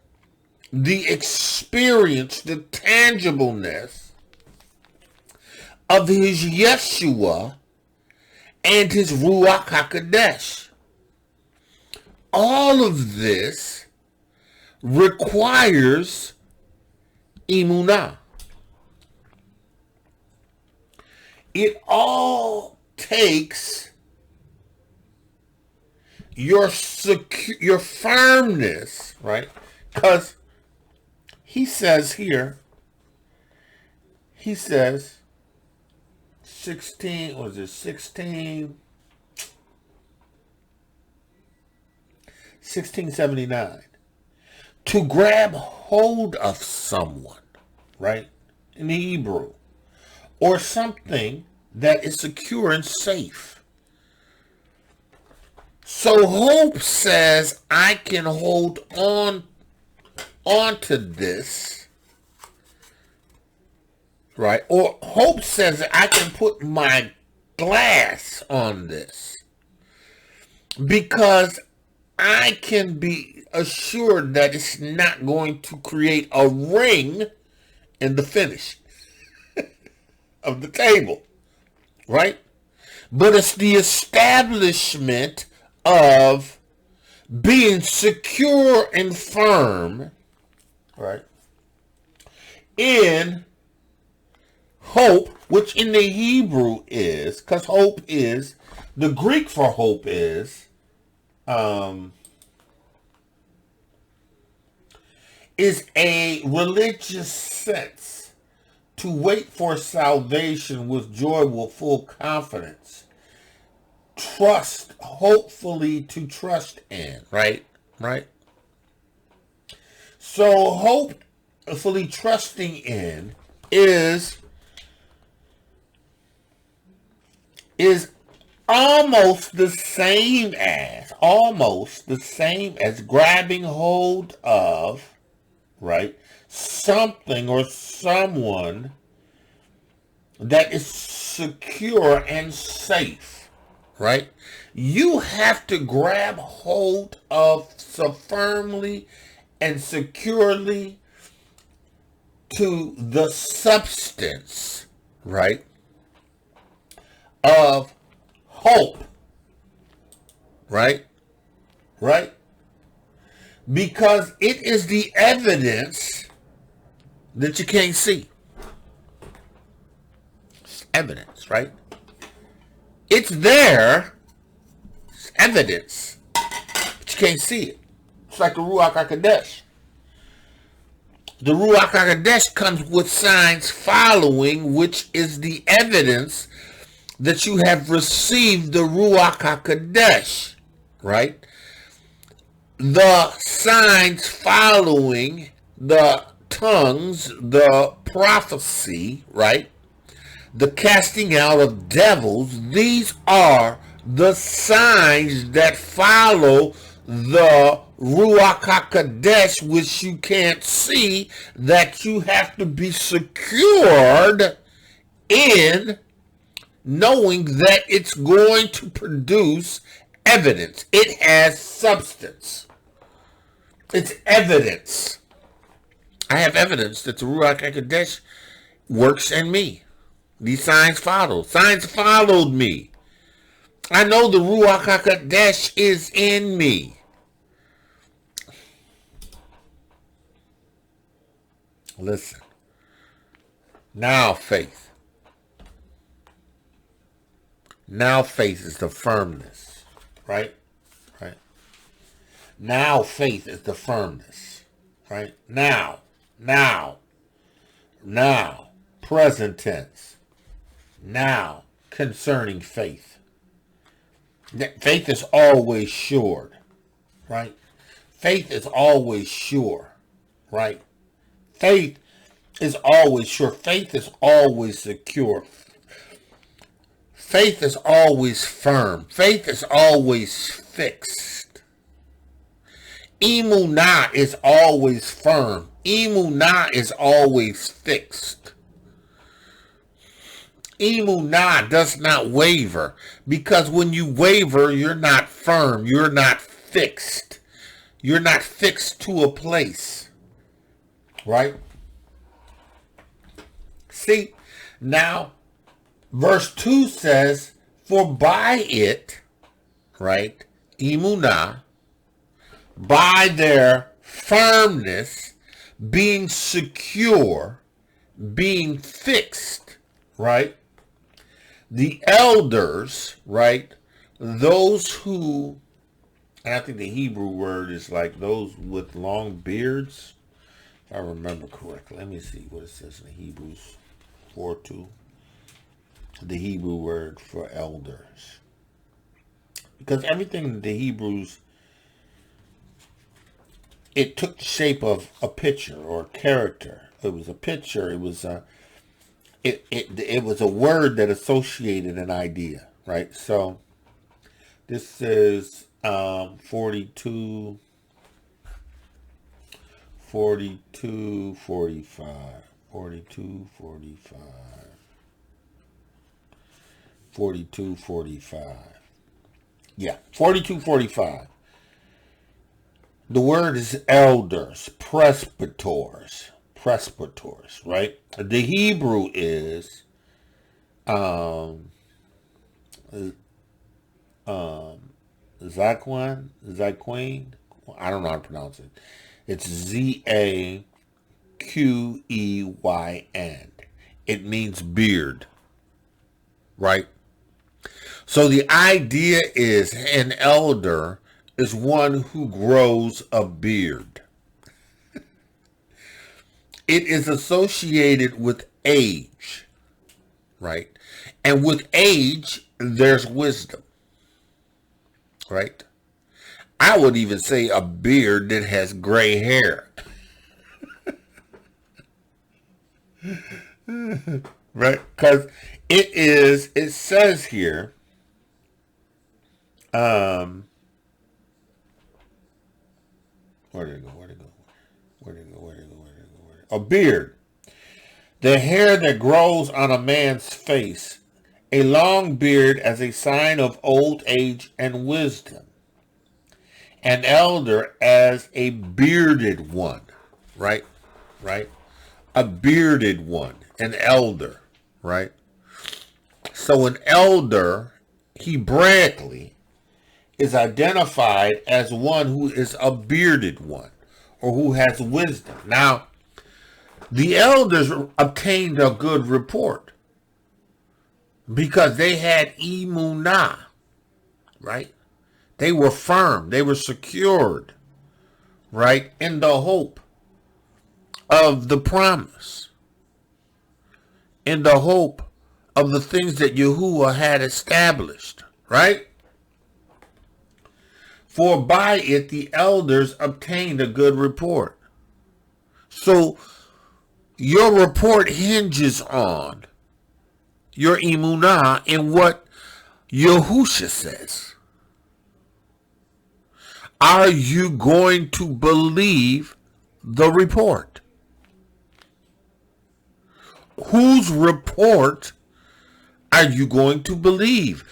the experience, the tangibleness of his Yeshua and his Ruach HaKodesh. All of this requires imunah. It all takes your firmness, right? Because he says here, he says 1679, to grab hold of someone, right, in Hebrew, or something that is secure and safe, So hope says I can hold on to this, right? Or hope says that I can put my glass on this because I can be assured that it's not going to create a ring in the finish of the table, right? But it's the establishment of being secure and firm, right, in hope, which in the Hebrew is, because hope is, the Greek for hope is a religious sense to wait for salvation with joy, with full confidence. Trust, hopefully to trust in, right? Right? So hopefully trusting in is almost the same as grabbing hold of, right, something or someone that is secure and safe, right? You have to grab hold of so firmly and securely to the substance, right, of hope, right? Right? Because it is the evidence that you can't see. It's evidence, right? It's there. It's evidence. But you can't see it. It's like the Ruach HaKodesh. The Ruach HaKodesh comes with signs following, which is the evidence that you have received the Ruach HaKodesh, right? The signs following, the tongues, the prophecy, right? The casting out of devils, these are the signs that follow the Ruach HaKodesh, which you can't see, that you have to be secured in, knowing that it's going to produce evidence. It has substance. It's evidence. I have evidence that the Ruach HaKodesh works in me. These signs follow. Signs followed me. I know the Ruach HaKodesh is in me. Listen. Now faith. Now faith is the firmness. Right? Right. Now faith is the firmness. Right? Now. Present tense. Now concerning faith. Faith is always sure. Right? Faith is always sure. Right? Faith is always sure. Faith is always secure. Faith is always firm. Faith is always fixed. Emunah is always firm. Emunah is always fixed. Emunah does not waver, because when you waver, you're not firm. You're not fixed. You're not fixed to a place. Right? See, now, verse 2 says, for by it, right, emunah, by their firmness, being secure, being fixed, right, the elders, right, those who, and I think the Hebrew word is like those with long beards, if I remember correctly. Let me see what it says in Hebrews 4:2. The Hebrew word for elders. Because everything in the Hebrews, it took the shape of a picture or a character. It was a picture. It was a it was a word that associated an idea, right? So this is 42, 42, 45, 42, 45, 42, 45. Yeah, 42, 45. The word is elders, presbyters, right? The Hebrew is Zaquin. I don't know how to pronounce it. It's Zaqueyn. It means beard, right? So the idea is an elder is one who grows a beard. It is associated with age, right? And with age, there's wisdom, right? I would even say a beard that has gray hair, right? Because it says here, where did it go? A beard. The hair that grows on a man's face, a long beard as a sign of old age and wisdom. An elder as a bearded one, right? A bearded one, an elder, right? So an elder, Hebraically, is identified as one who is a bearded one or who has wisdom. Now, the elders obtained a good report because they had emunah, right? They were firm. They were secured, right, in the hope of the promise, in the hope of the things that Yahuwah had established, right? For by it the elders obtained a good report. So your report hinges on your emunah in what Yahusha says. Are you going to believe the report? Whose report are you going to believe?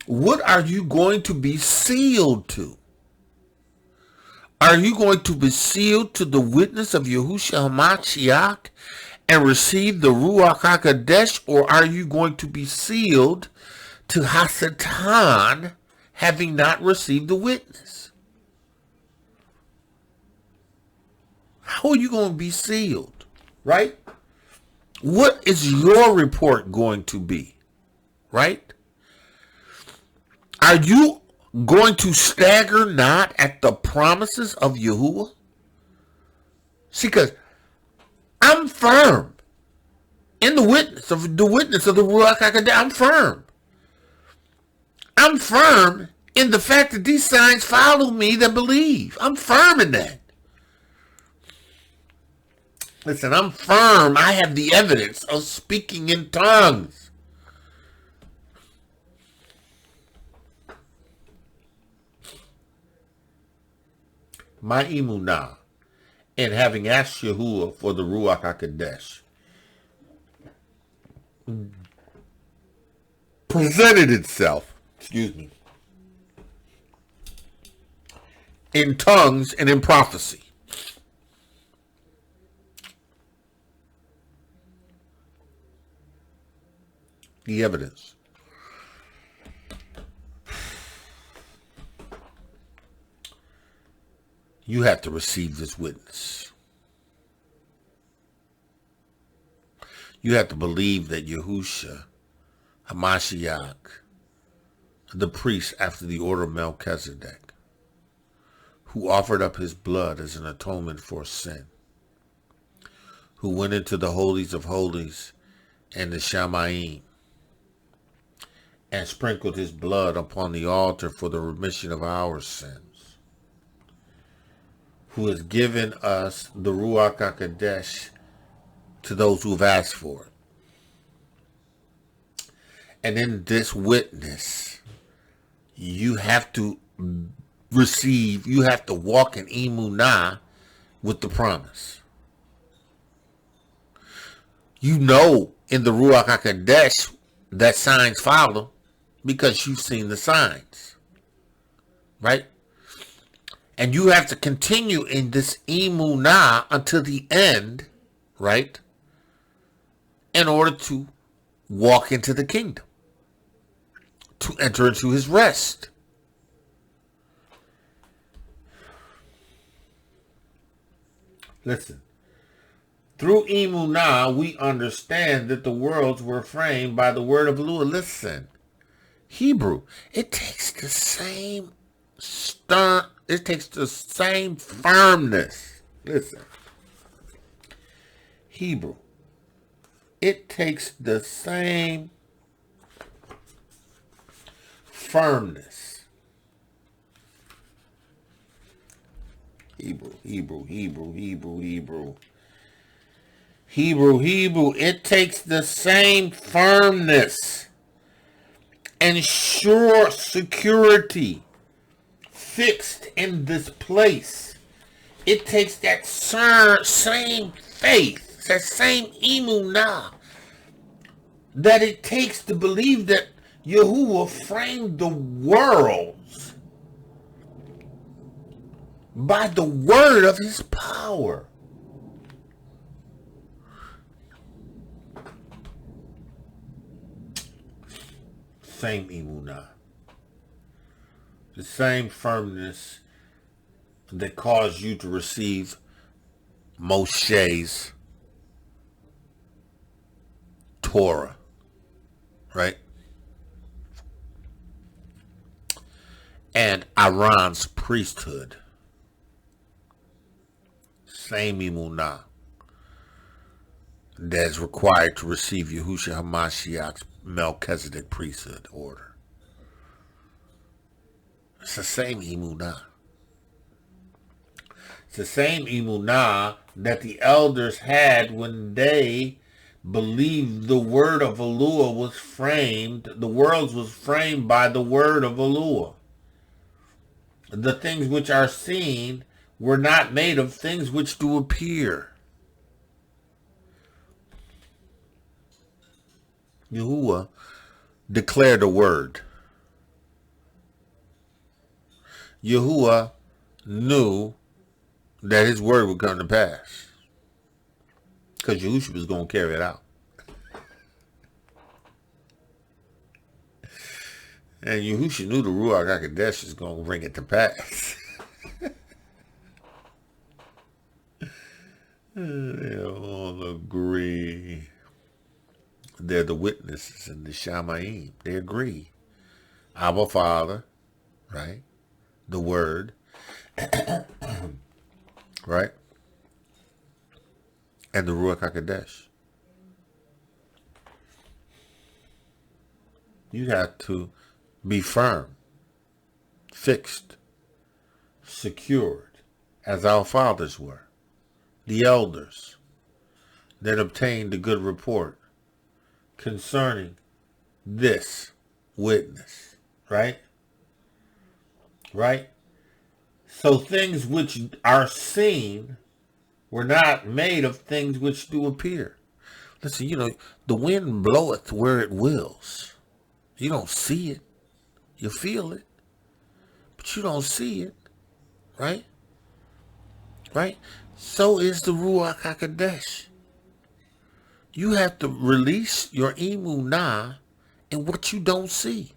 What are you going to be sealed to? Are you going to be sealed to the witness of Yahushua HaMashiach and receive the Ruach HaKodesh, or are you going to be sealed to Hasatan, having not received the witness? How are you going to be sealed, right? What is your report going to be, right? Are you going to stagger not at the promises of Yahuwah? See, because I'm firm in the witness of the Ruach HaKodesh. I'm firm. I'm firm in the fact that these signs follow me that believe. I'm firm in that. Listen, I'm firm. I have the evidence of speaking in tongues. My emunah in having asked Yahuwah for the Ruach HaKodesh presented itself, in tongues and in prophecy. The evidence. You have to receive this witness. You have to believe that Yahushua HaMashiach, the priest after the order of Melchizedek, who offered up his blood as an atonement for sin, who went into the holies of holies and the Shamayim, and sprinkled his blood upon the altar for the remission of our sins, who has given us the Ruach HaKodesh to those who have asked for it. And in this witness, you have to receive, you have to walk in emunah with the promise. You know in the Ruach HaKodesh that signs follow because you've seen the signs. Right? And you have to continue in this emunah until the end, right? In order to walk into the kingdom, to enter into his rest. Listen. Through emunah, we understand that the worlds were framed by the word of Elohiym. Listen. Hebrew, it takes the same it takes the same firmness. Listen. Hebrew, it takes the same firmness. Hebrew, it takes the same firmness and sure security fixed in this place. It takes that same faith, that same emunah that it takes to believe that Yahuwah framed the worlds by the word of his power. Same emunah. The same firmness that caused you to receive Moshe's Torah, right? And Aaron's priesthood. Same emunah that's required to receive Yahushua HaMashiach's Melchizedek priesthood order. It's the same emunah. It's the same emunah that the elders had when they believed the word of Elohiym was framed, the worlds was framed by the word of Elohiym. The things which are seen were not made of things which do appear. Yahuwah declared a word. Yahuwah knew that his word would come to pass because Yahushua was going to carry it out. And Yahushua knew the Ruach HaKodesh was going to bring it to pass. They all agree. They're the witnesses in the Shamayim. They agree. Our Father, right? The Word, right? And the Ruach HaKodesh. You have to be firm, fixed, secured, as our fathers were. The elders that obtained a good report concerning this witness, right? Right? So things which are seen were not made of things which do appear. Listen, the wind bloweth where it wills. You don't see it. You feel it. But you don't see it. Right? Right? So is the Ruach HaKodesh. You have to release your emunah in what you don't see.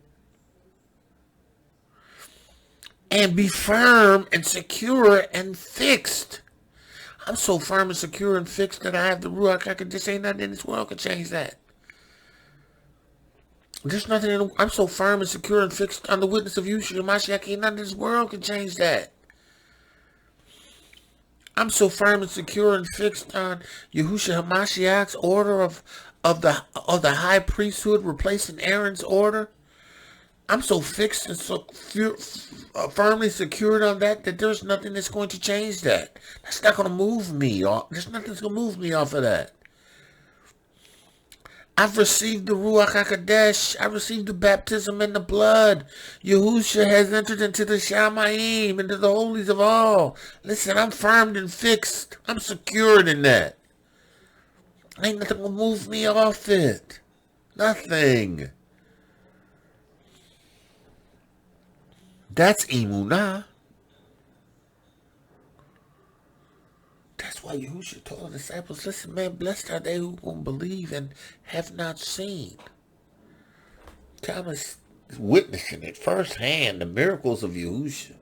And be firm and secure and fixed. I'm so firm and secure and fixed that I have the Ruach HaKodesh. Ain't nothing in this world can change that. There's nothing I'm so firm and secure and fixed on the witness of Yahushua HaMashiach. Ain't nothing in this world can change that. I'm so firm and secure and fixed on Yahushua HaMashiach's order of the high priesthood replacing Aaron's order. I'm so fixed and so firmly secured on that there's nothing that's going to change that. That's not going to move me. There's nothing that's going to move me off of that. I've received the Ruach HaKodesh. I received the baptism in the blood. Yahusha has entered into the Shamayim, into the holies of all. Listen, I'm firmed and fixed. I'm secured in that. Ain't nothing will move me off it. Nothing. That's Emunah. That's why Yahushua told the disciples, listen, man, blessed are they who won't believe and have not seen. Thomas is witnessing it firsthand, the miracles of Yahushua.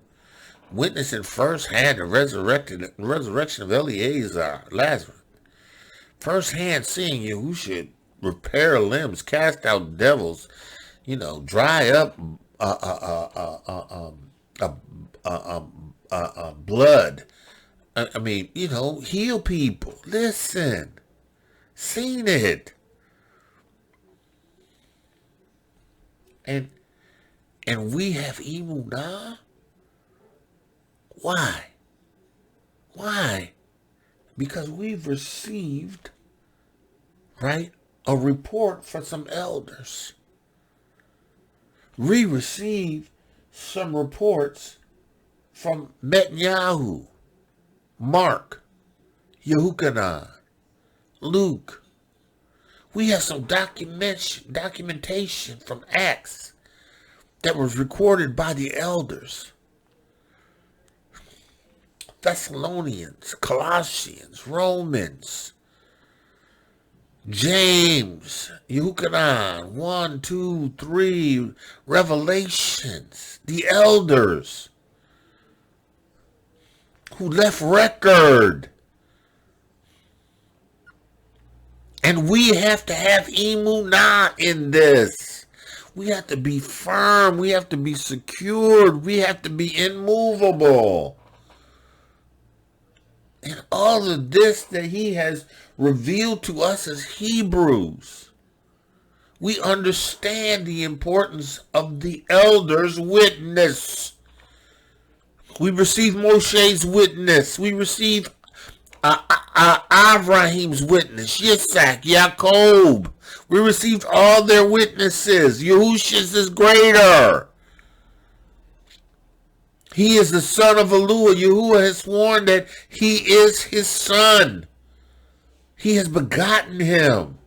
Witnessing firsthand the resurrection of Eleazar, Lazarus. Firsthand seeing Yahushua repair limbs, cast out devils, dry up blood. I mean, heal people. Listen. Seen it. And we have Emunah? Why? Why? Because we've received, right, a report from some elders. We received some reports from Netanyahu, Mark, Yehukanan, Luke. We have some documentation from Acts that was recorded by the elders. Thessalonians, Colossians, Romans, James, Yehukanan, 1, 2, 3, Revelations, the elders who left record. And we have to have Emunah in this. We have to be firm. We have to be secured. We have to be immovable. And all of this that he has revealed to us as Hebrews, we understand the importance of the elders' witness. We receive Moshe's witness. We receive IVRIYM's witness, Yitzhak, Yaakov. We received all their witnesses. Yahusha's is greater. He is the son of Eluah. Yahuwah has sworn that he is his son. He has begotten him.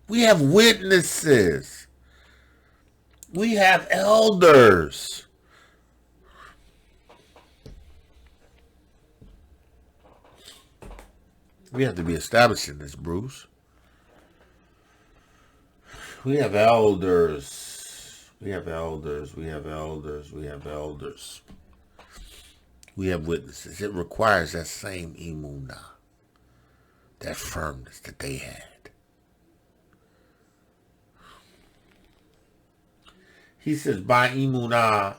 We have witnesses. We have elders. We have to be established in this, Bruce. We have elders. We have elders. We have elders. We have elders. We have witnesses. It requires that same Emunah, that firmness that they had. He says, by Emunah,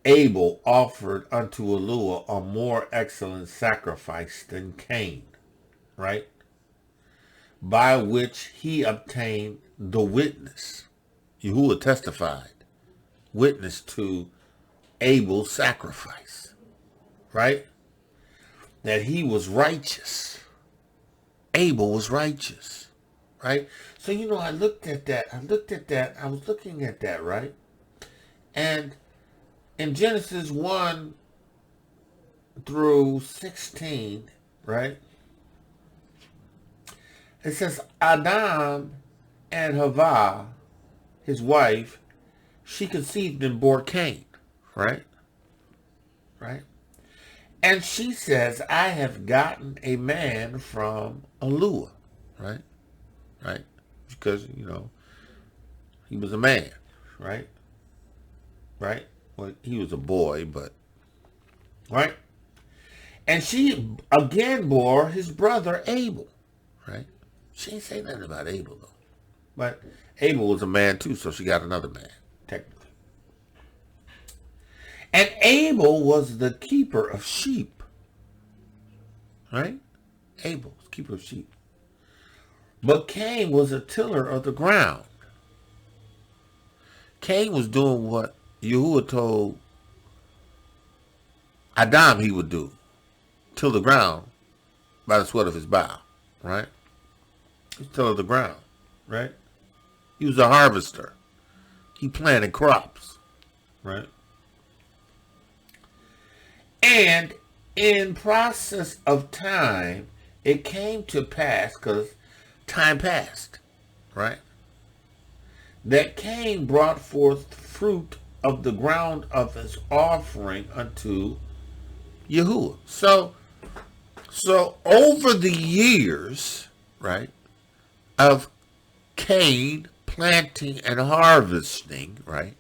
Abel offered unto Eluah a more excellent sacrifice than Cain, right? By which he obtained the witness. Yahuwah testified, witness to Abel's sacrifice, right? That he was righteous. Abel was righteous, right? So, I looked at that. I was looking at that, right? And in Genesis 1 through 16, right? It says, Adam and Havah, his wife, she conceived and bore Cain, right? Right? And she says, I have gotten a man from Eluah, right? Right? Because, he was a man, right? Right? Well, he was a boy, but, right? And she again bore his brother Abel, right? She ain't say nothing about Abel, though. But Abel was a man, too, so she got another man, technically. And Abel was the keeper of sheep, right? Abel was keeper of sheep. But Cain was a tiller of the ground. Cain was doing what Yahuwah told Adam he would do. Till the ground by the sweat of his bow. Right? He's tilling the ground. right? He was a harvester. He planted crops, right? And in process of time, it came to pass, because time passed, right? That Cain brought forth fruit of the ground of his offering unto Yahuwah. So over the years, right, of Cain planting and harvesting, right,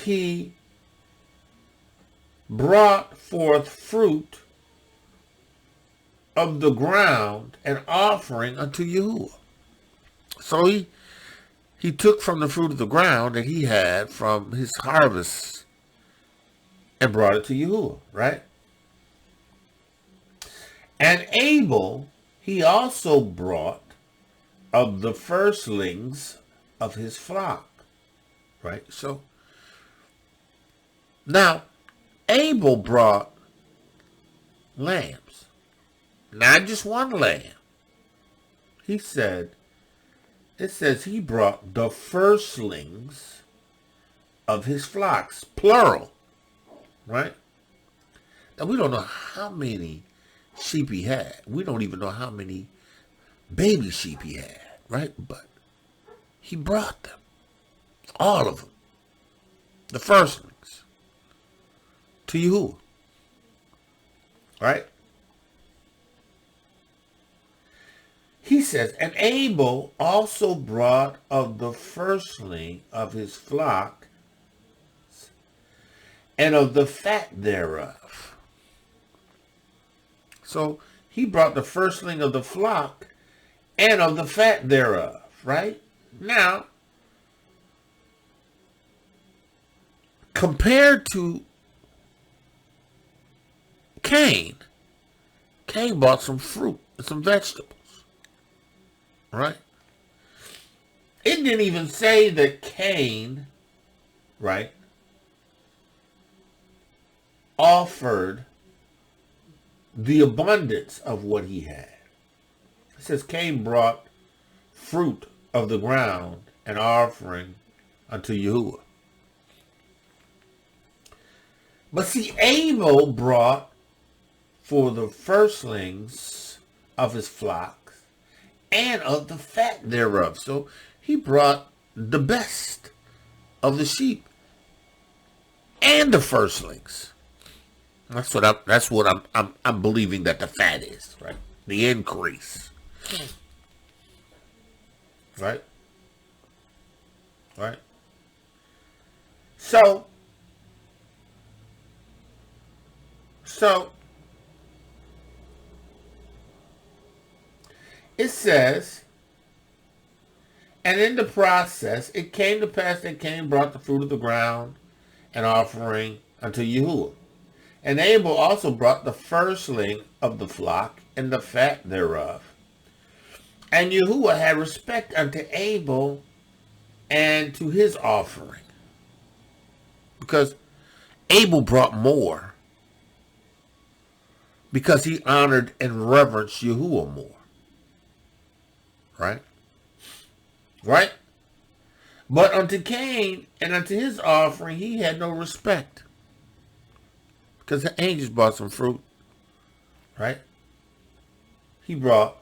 he brought forth fruit of the ground and offering unto Yahuwah. So he took from the fruit of the ground that he had from his harvest and brought it to Yahuwah, right? And Abel he also brought of the firstlings of his flock, right? So now Abel brought lambs, not just one lamb. It says he brought the firstlings of his flocks, plural, right? Now we don't know how many sheep he had. We don't even know how many baby sheep he had, right? But he brought them, all of them, the firstlings, to Yahuwah, right? He says, and Abel also brought of the firstling of his flock and of the fat thereof. So he brought the firstling of the flock and of the fat thereof, right? Now, compared to Cain bought some fruit and some vegetables. Right? It didn't even say that Cain, right, offered the abundance of what he had. It says Cain brought fruit of the ground and offering unto Yahuwah. But see, Abel brought for the firstlings of his flock and of the fat thereof. So he brought the best of the sheep and the firstlings. That's what I'm believing that the fat is, right? The increase. Right? Right? So it says, and in the process, it came to pass that Cain brought the fruit of the ground and offering unto Yahuwah. And Abel also brought the firstling of the flock and the fat thereof. And Yahuwah had respect unto Abel and to his offering, because Abel brought more, because he honored and reverenced Yahuwah more. Right? Right? But unto Cain and unto his offering he had no respect, because the angels brought some fruit. Right? He brought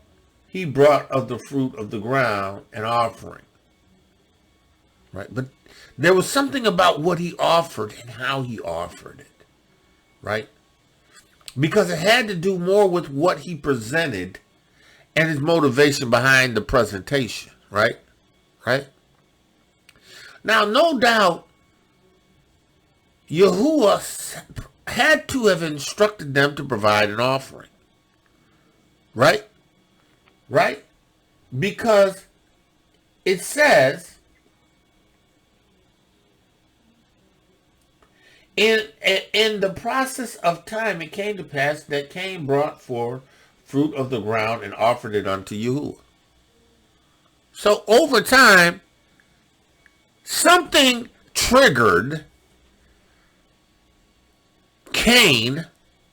of the fruit of the ground an offering. Right? But there was something about what he offered and how he offered it. Right? Because it had to do more with what he presented and his motivation behind the presentation, right? Right? Now, no doubt, Yahuwah had to have instructed them to provide an offering. Right? Right? Because it says, in the process of time, it came to pass that Cain brought forth fruit of the ground and offered it unto Yahuwah. So over time, something triggered Cain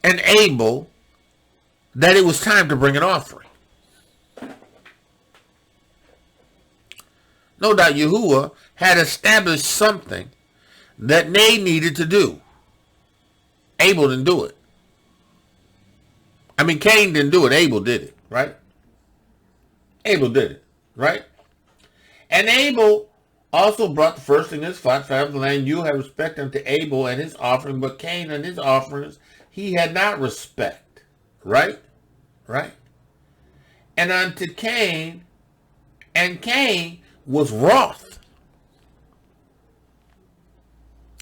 and Abel that it was time to bring an offering. No doubt Yahuwah had established something that they needed to do. Abel didn't do it. I mean, Cain didn't do it. Abel did it, right? Abel did it, right? And Abel also brought the first in his flocks out of the land. You have respect unto Abel and his offering, but Cain and his offerings he had not respect, right? Right? And unto Cain, and Cain was wroth.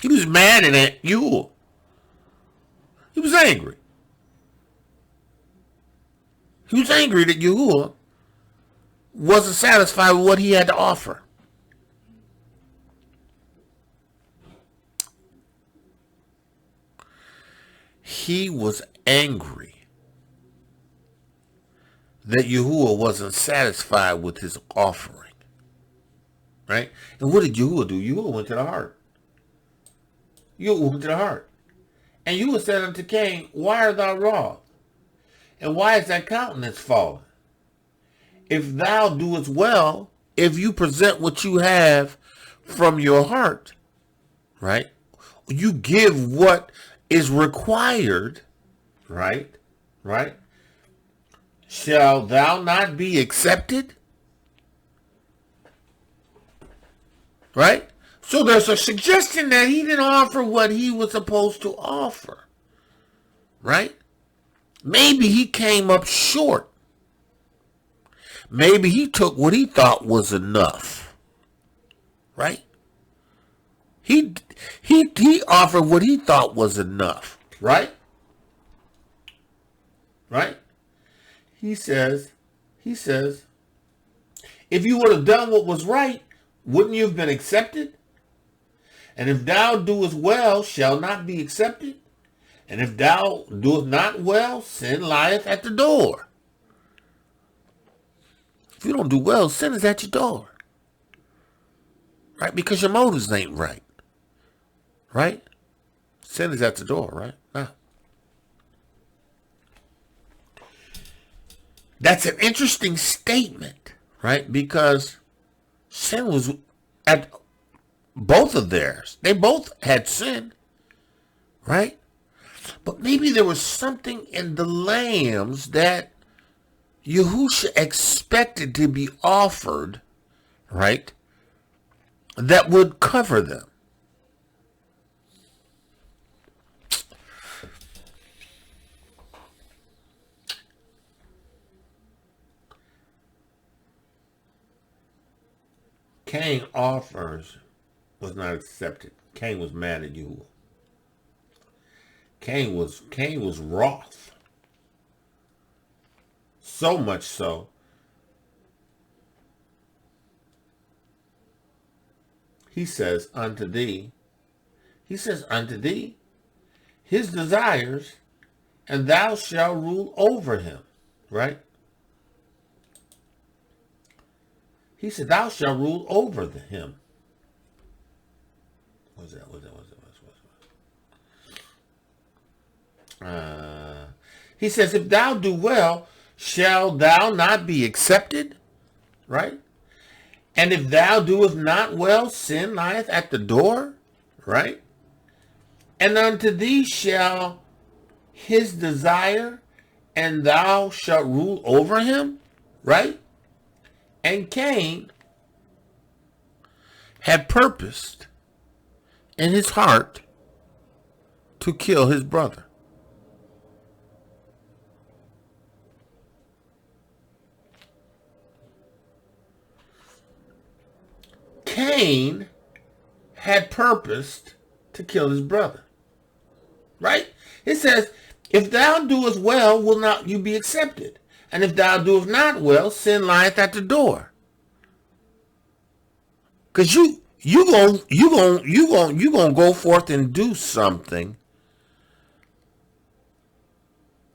He was mad at you. He was angry. He was angry that Yahuwah wasn't satisfied with what he had to offer. He was angry that Yahuwah wasn't satisfied with his offering. Right? And what did Yahuwah do? Yahuwah went to the heart. Yahuwah went to the heart. And Yahuwah said unto Cain, why art thou wroth? And why is thy countenance fallen? If thou doest well, if you present what you have from your heart, right? You give what is required, right? Right? Shall thou not be accepted? Right? So there's a suggestion that he didn't offer what he was supposed to offer. Right? Maybe he came up short. Maybe he took what he thought was enough. Right? He offered what he thought was enough. Right? Right? He says, if you would have done what was right, wouldn't you have been accepted? And if thou doest well, shall not be accepted. And if thou doest not well, sin lieth at the door. If you don't do well, sin is at your door. Right? Because your motives ain't right. Right? Sin is at the door, right? Now, that's an interesting statement, right? Because sin was at both of theirs. They both had sin, right? But maybe there was something in the lambs that Yahusha expected to be offered, right, that would cover them. Cain offers was not accepted. Cain was mad at you. Cain was wroth. So much so, he says unto thee, his desires, and thou shalt rule over him. Right? He said, thou shalt rule over him. What's that? He says, if thou do well, shall thou not be accepted? Right? And if thou doest not well, sin lieth at the door? Right? And unto thee shall his desire, and thou shalt rule over him? Right? And Cain had purposed in his heart to kill his brother. Cain had purposed to kill his brother. Right? It says, if thou doest well, will not you be accepted? And if thou doest not well, sin lieth at the door. Cause you gonna go forth and do something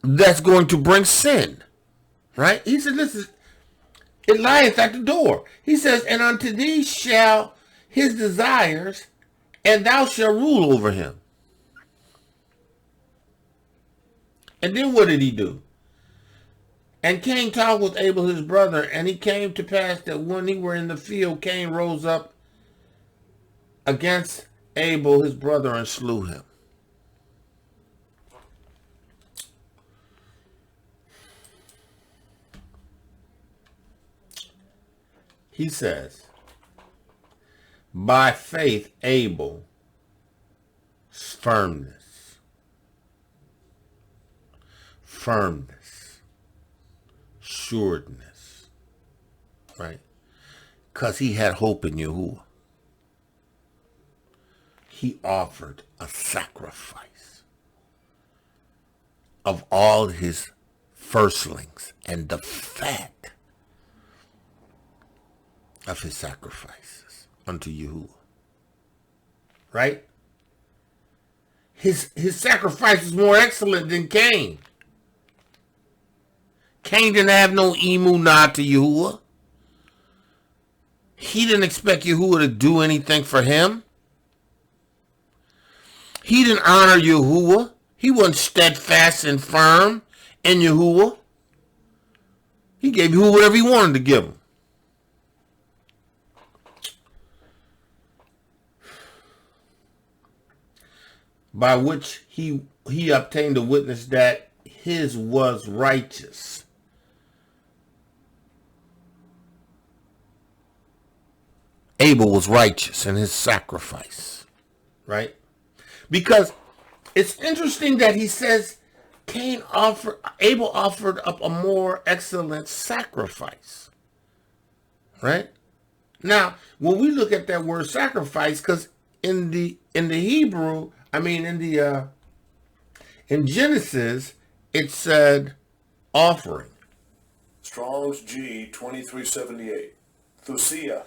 that's going to bring sin. Right? He said, listen, it lieth at the door. He says, and unto thee shall his desires, and thou shalt rule over him. And then what did he do? And Cain talked with Abel his brother, and it came to pass that when he were in the field, Cain rose up against Abel his brother and slew him. He says, by faith Abel's firmness, sureness, right? Because he had hope in Yahuwah. He offered a sacrifice of all his firstlings and the fat of his sacrifices unto Yahuwah. Right? His sacrifice is more excellent than Cain. Cain didn't have no emunah to Yahuwah. He didn't expect Yahuwah to do anything for him. He didn't honor Yahuwah. He wasn't steadfast and firm in Yahuwah. He gave Yahuwah whatever he wanted to give him. By which he obtained a witness that his was righteous. Abel was righteous in his sacrifice, right? Because it's interesting that he says Abel offered up a more excellent sacrifice, right? Now, when we look at that word sacrifice, because in the Hebrew, in Genesis, it said offering. Strong's G 2378. Thusia.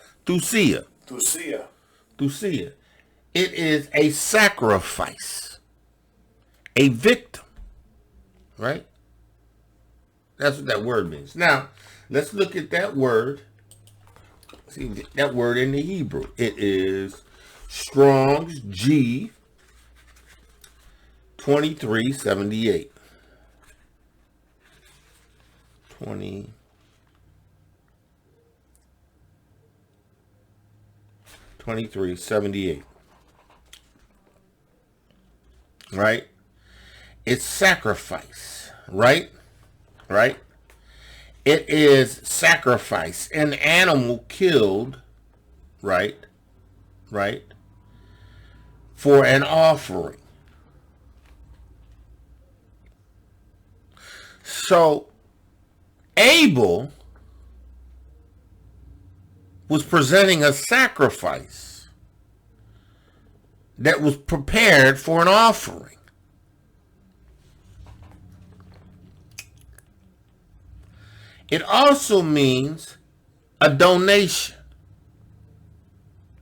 It is a sacrifice, a victim, right? That's what that word means. Now, let's look at that word. See that word in the Hebrew. It is Strong's G 2378. 2378. Right? It's sacrifice. Right? Right? It is sacrifice. An animal killed. Right? Right? For an offering. So, Abel was presenting a sacrifice that was prepared for an offering. It also means a donation,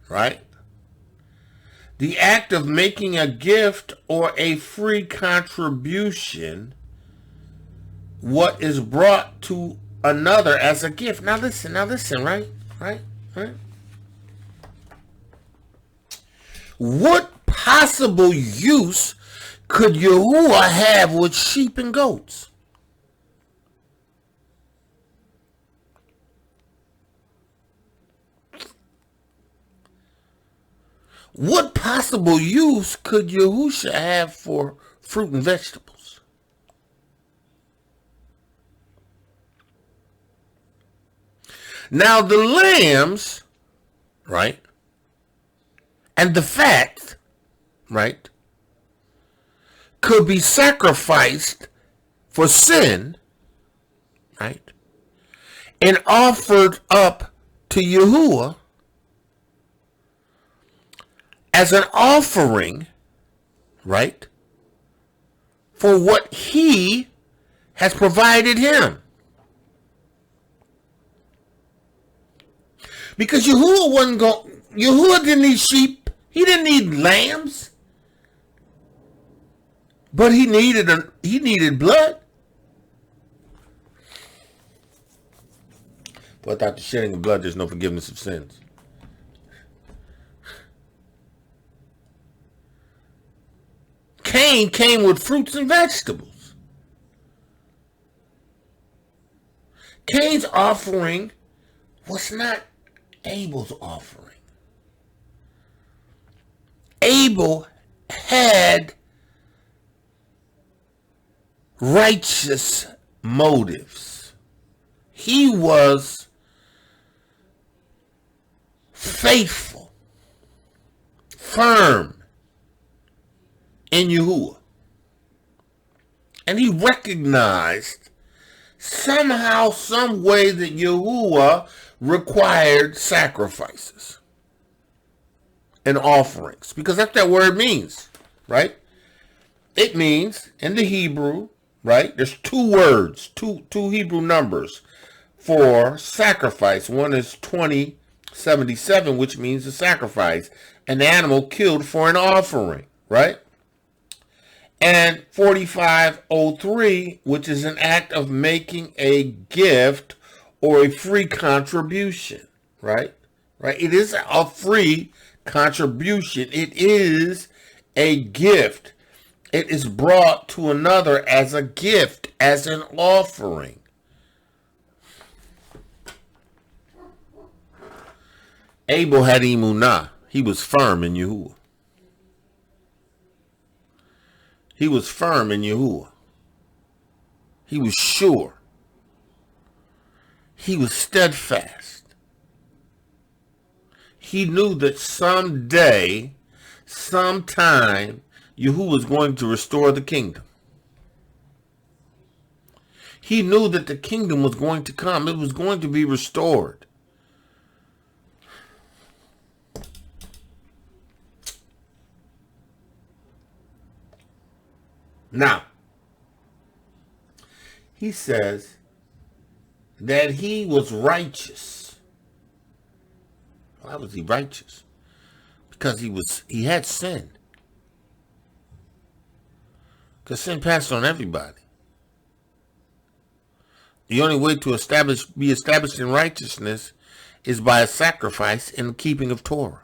right? The act of making a gift or a free contribution, what is brought to another as a gift. Now listen, right? What possible use could Yahuwah have with sheep and goats? What possible use could Yahusha have for fruit and vegetables? Now the lambs, right, and the fat, right, could be sacrificed for sin, right, and offered up to Yahuwah as an offering, right, for what he has provided him. Because Yahuwah didn't need sheep. He didn't need lambs. But he needed blood. For without the shedding of blood, there's no forgiveness of sins. Cain came with fruits and vegetables. Cain's offering was not Abel's offering. Abel had righteous motives. He was faithful, firm in Yahuwah. And he recognized somehow, some way that Yahuwah required sacrifices and offerings. Because that's what that word means, right? It means, in the Hebrew, right? There's two words, two Hebrew numbers for sacrifice. One is 2077, which means a sacrifice, an animal killed for an offering, right? And 4503, which is an act of making a gift or a free contribution, right? Right? It is a free contribution. It is a gift. It is brought to another as a gift, as an offering. Abel had emunah. He was firm in Yahuwah. He was firm in Yahuwah. He was sure. He was steadfast. He knew that someday, sometime, Yahuwah was going to restore the kingdom. He knew that the kingdom was going to come. It was going to be restored. Now, he says that he was righteous. Why was he righteous? Because he had sin. Because sin passed on everybody. The only way to be established in righteousness is by a sacrifice in the keeping of Torah.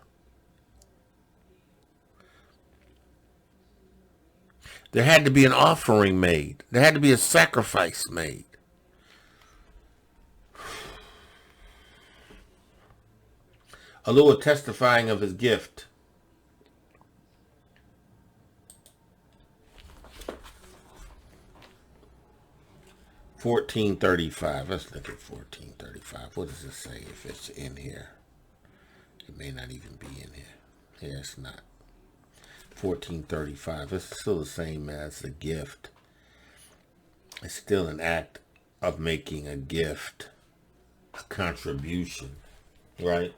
There had to be an offering made. There had to be a sacrifice made. Eloah testifying of his gift. $14.35. Let's look at $14.35. What does it say if it's in here? It may not even be in here. Yeah, it's not. $14.35. It's still the same as a gift. It's still an act of making a gift, a contribution, right?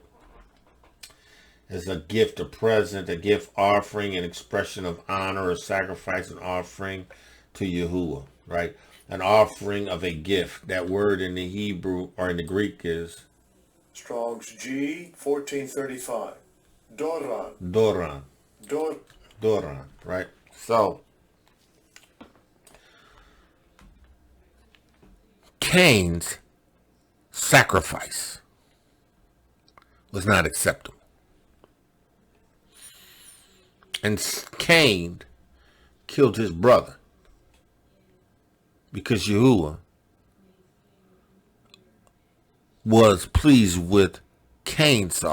It's a gift, a present, a gift offering, an expression of honor, a sacrifice, an offering to Yahuwah, right? An offering of a gift. That word in the Hebrew or in the Greek is Strong's G 1435. Doran. Doran. Doran, right? So, Cain's sacrifice was not acceptable. And Cain killed his brother because Yahuwah was pleased with Abel's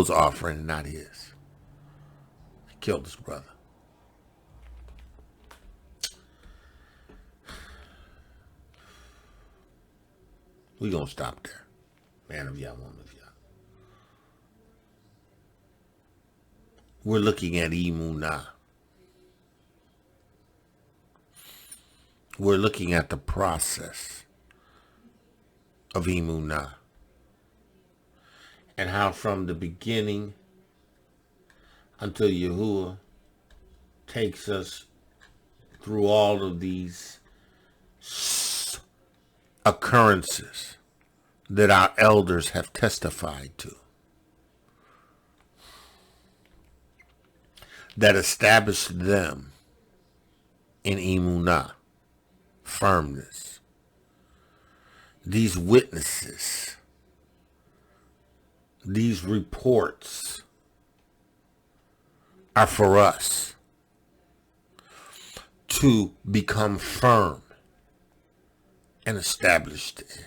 offering, not his. He killed his brother. We're going to stop there. Man of Yah, woman of Yah. We're looking at emunah. We're looking at the process of emunah. And how from the beginning until Yahuwah takes us through all of these occurrences that our elders have testified to, that established them in emunah, firmness. These witnesses, these reports are for us to become firm and established in.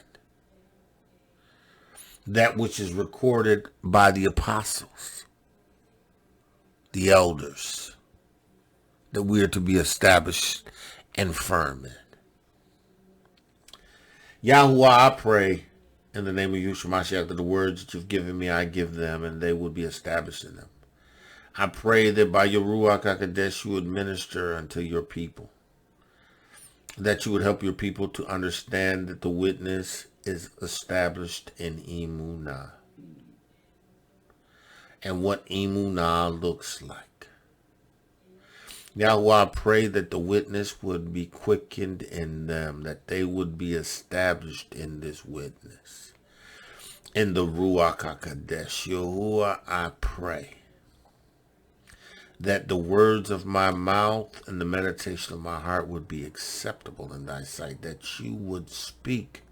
That which is recorded by the apostles, the elders, that we are to be established and firm in. Yahuwah, I pray in the name of Yeshua Mashiach that the words that you've given me, I give them, and they will be established in them. I pray that by your Ruach HaKodesh you would minister unto your people, that you would help your people to understand that the witness is established in Emunah, and what Emunah looks like. Yahweh, I pray that the witness would be quickened in them, that they would be established in this witness, in the Ruach HaKodesh. Yahuwah, I pray that the words of my mouth and the meditation of my heart would be acceptable in thy sight, that you would speak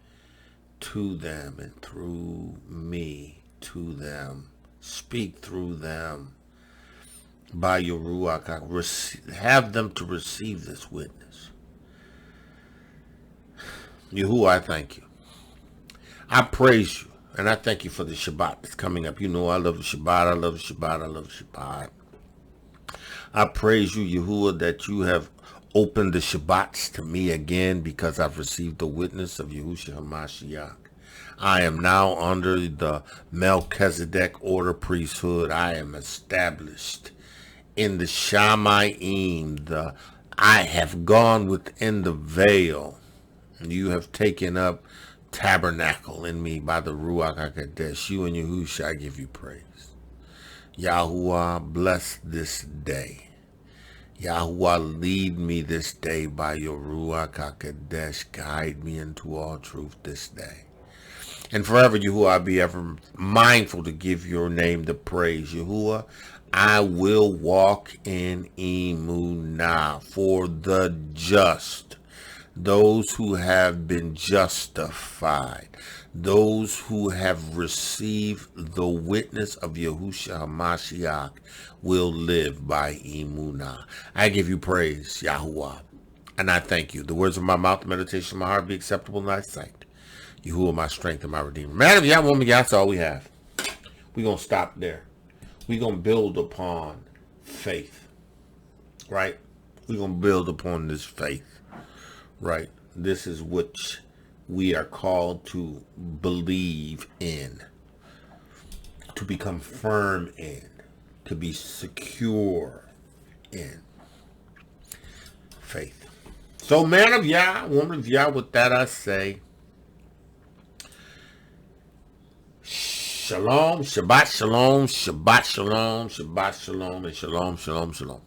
to them and through me to them. Speak through them by your Ruach. Have them to receive this witness. Yahuwah, I thank you. I praise you. And I thank you for the Shabbat that's coming up. You know I love the Shabbat. I love the Shabbat. I love the Shabbat. I praise you, Yahuwah, that you have opened the Shabbats to me again because I've received the witness of Yahushua HaMashiach. I am now under the Melchizedek order priesthood. I am established in the Shamayim. I have gone within the veil. You have taken up tabernacle in me by the Ruach HaKodesh. You and Yahushua, I give you praise. Yahuwah, bless this day. Yahuwah, lead me this day by your Ruach HaKodesh. Guide me into all truth this day. And forever, Yahuwah, I'll be ever mindful to give your name the praise. Yahuwah, I will walk in Emunah for the just, those who have been justified, those who have received the witness of Yahushua HaMashiach will live by Emunah. I give you praise, Yahuwah, and I thank you. The words of my mouth, the meditation of my heart be acceptable in thy sight. Yahuwah, my strength and my redeemer. Man of Yah, woman of Yah, that's all we have. We're going to stop there. We're going to build upon faith, right? We're going to build upon this faith, right? This is which we are called to believe in, to become firm in, to be secure in faith. So, man of Yah, woman of Yah, with that I say, Shalom, Shabbat Shalom, Shabbat Shalom, Shabbat Shalom, and Shalom, Shalom, Shalom.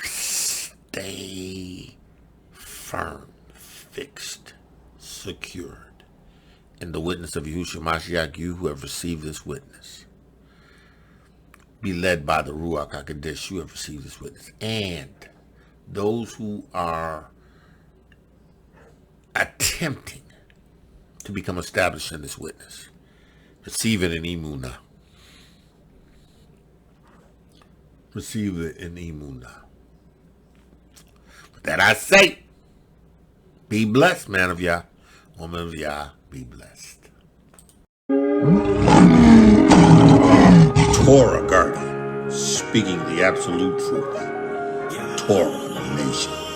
Stay firm, fixed, secured in the witness of Yahushua Mashiach, you who have received this witness. Be led by the Ruach HaKodesh, you have received this witness. And those who are attempting to become established in this witness, receive it in Emunah. Receive it in Emunah. With that I say, be blessed, man of Yah, woman of Yah, be blessed. Torah Guardian, speaking the absolute truth. Torah Nation.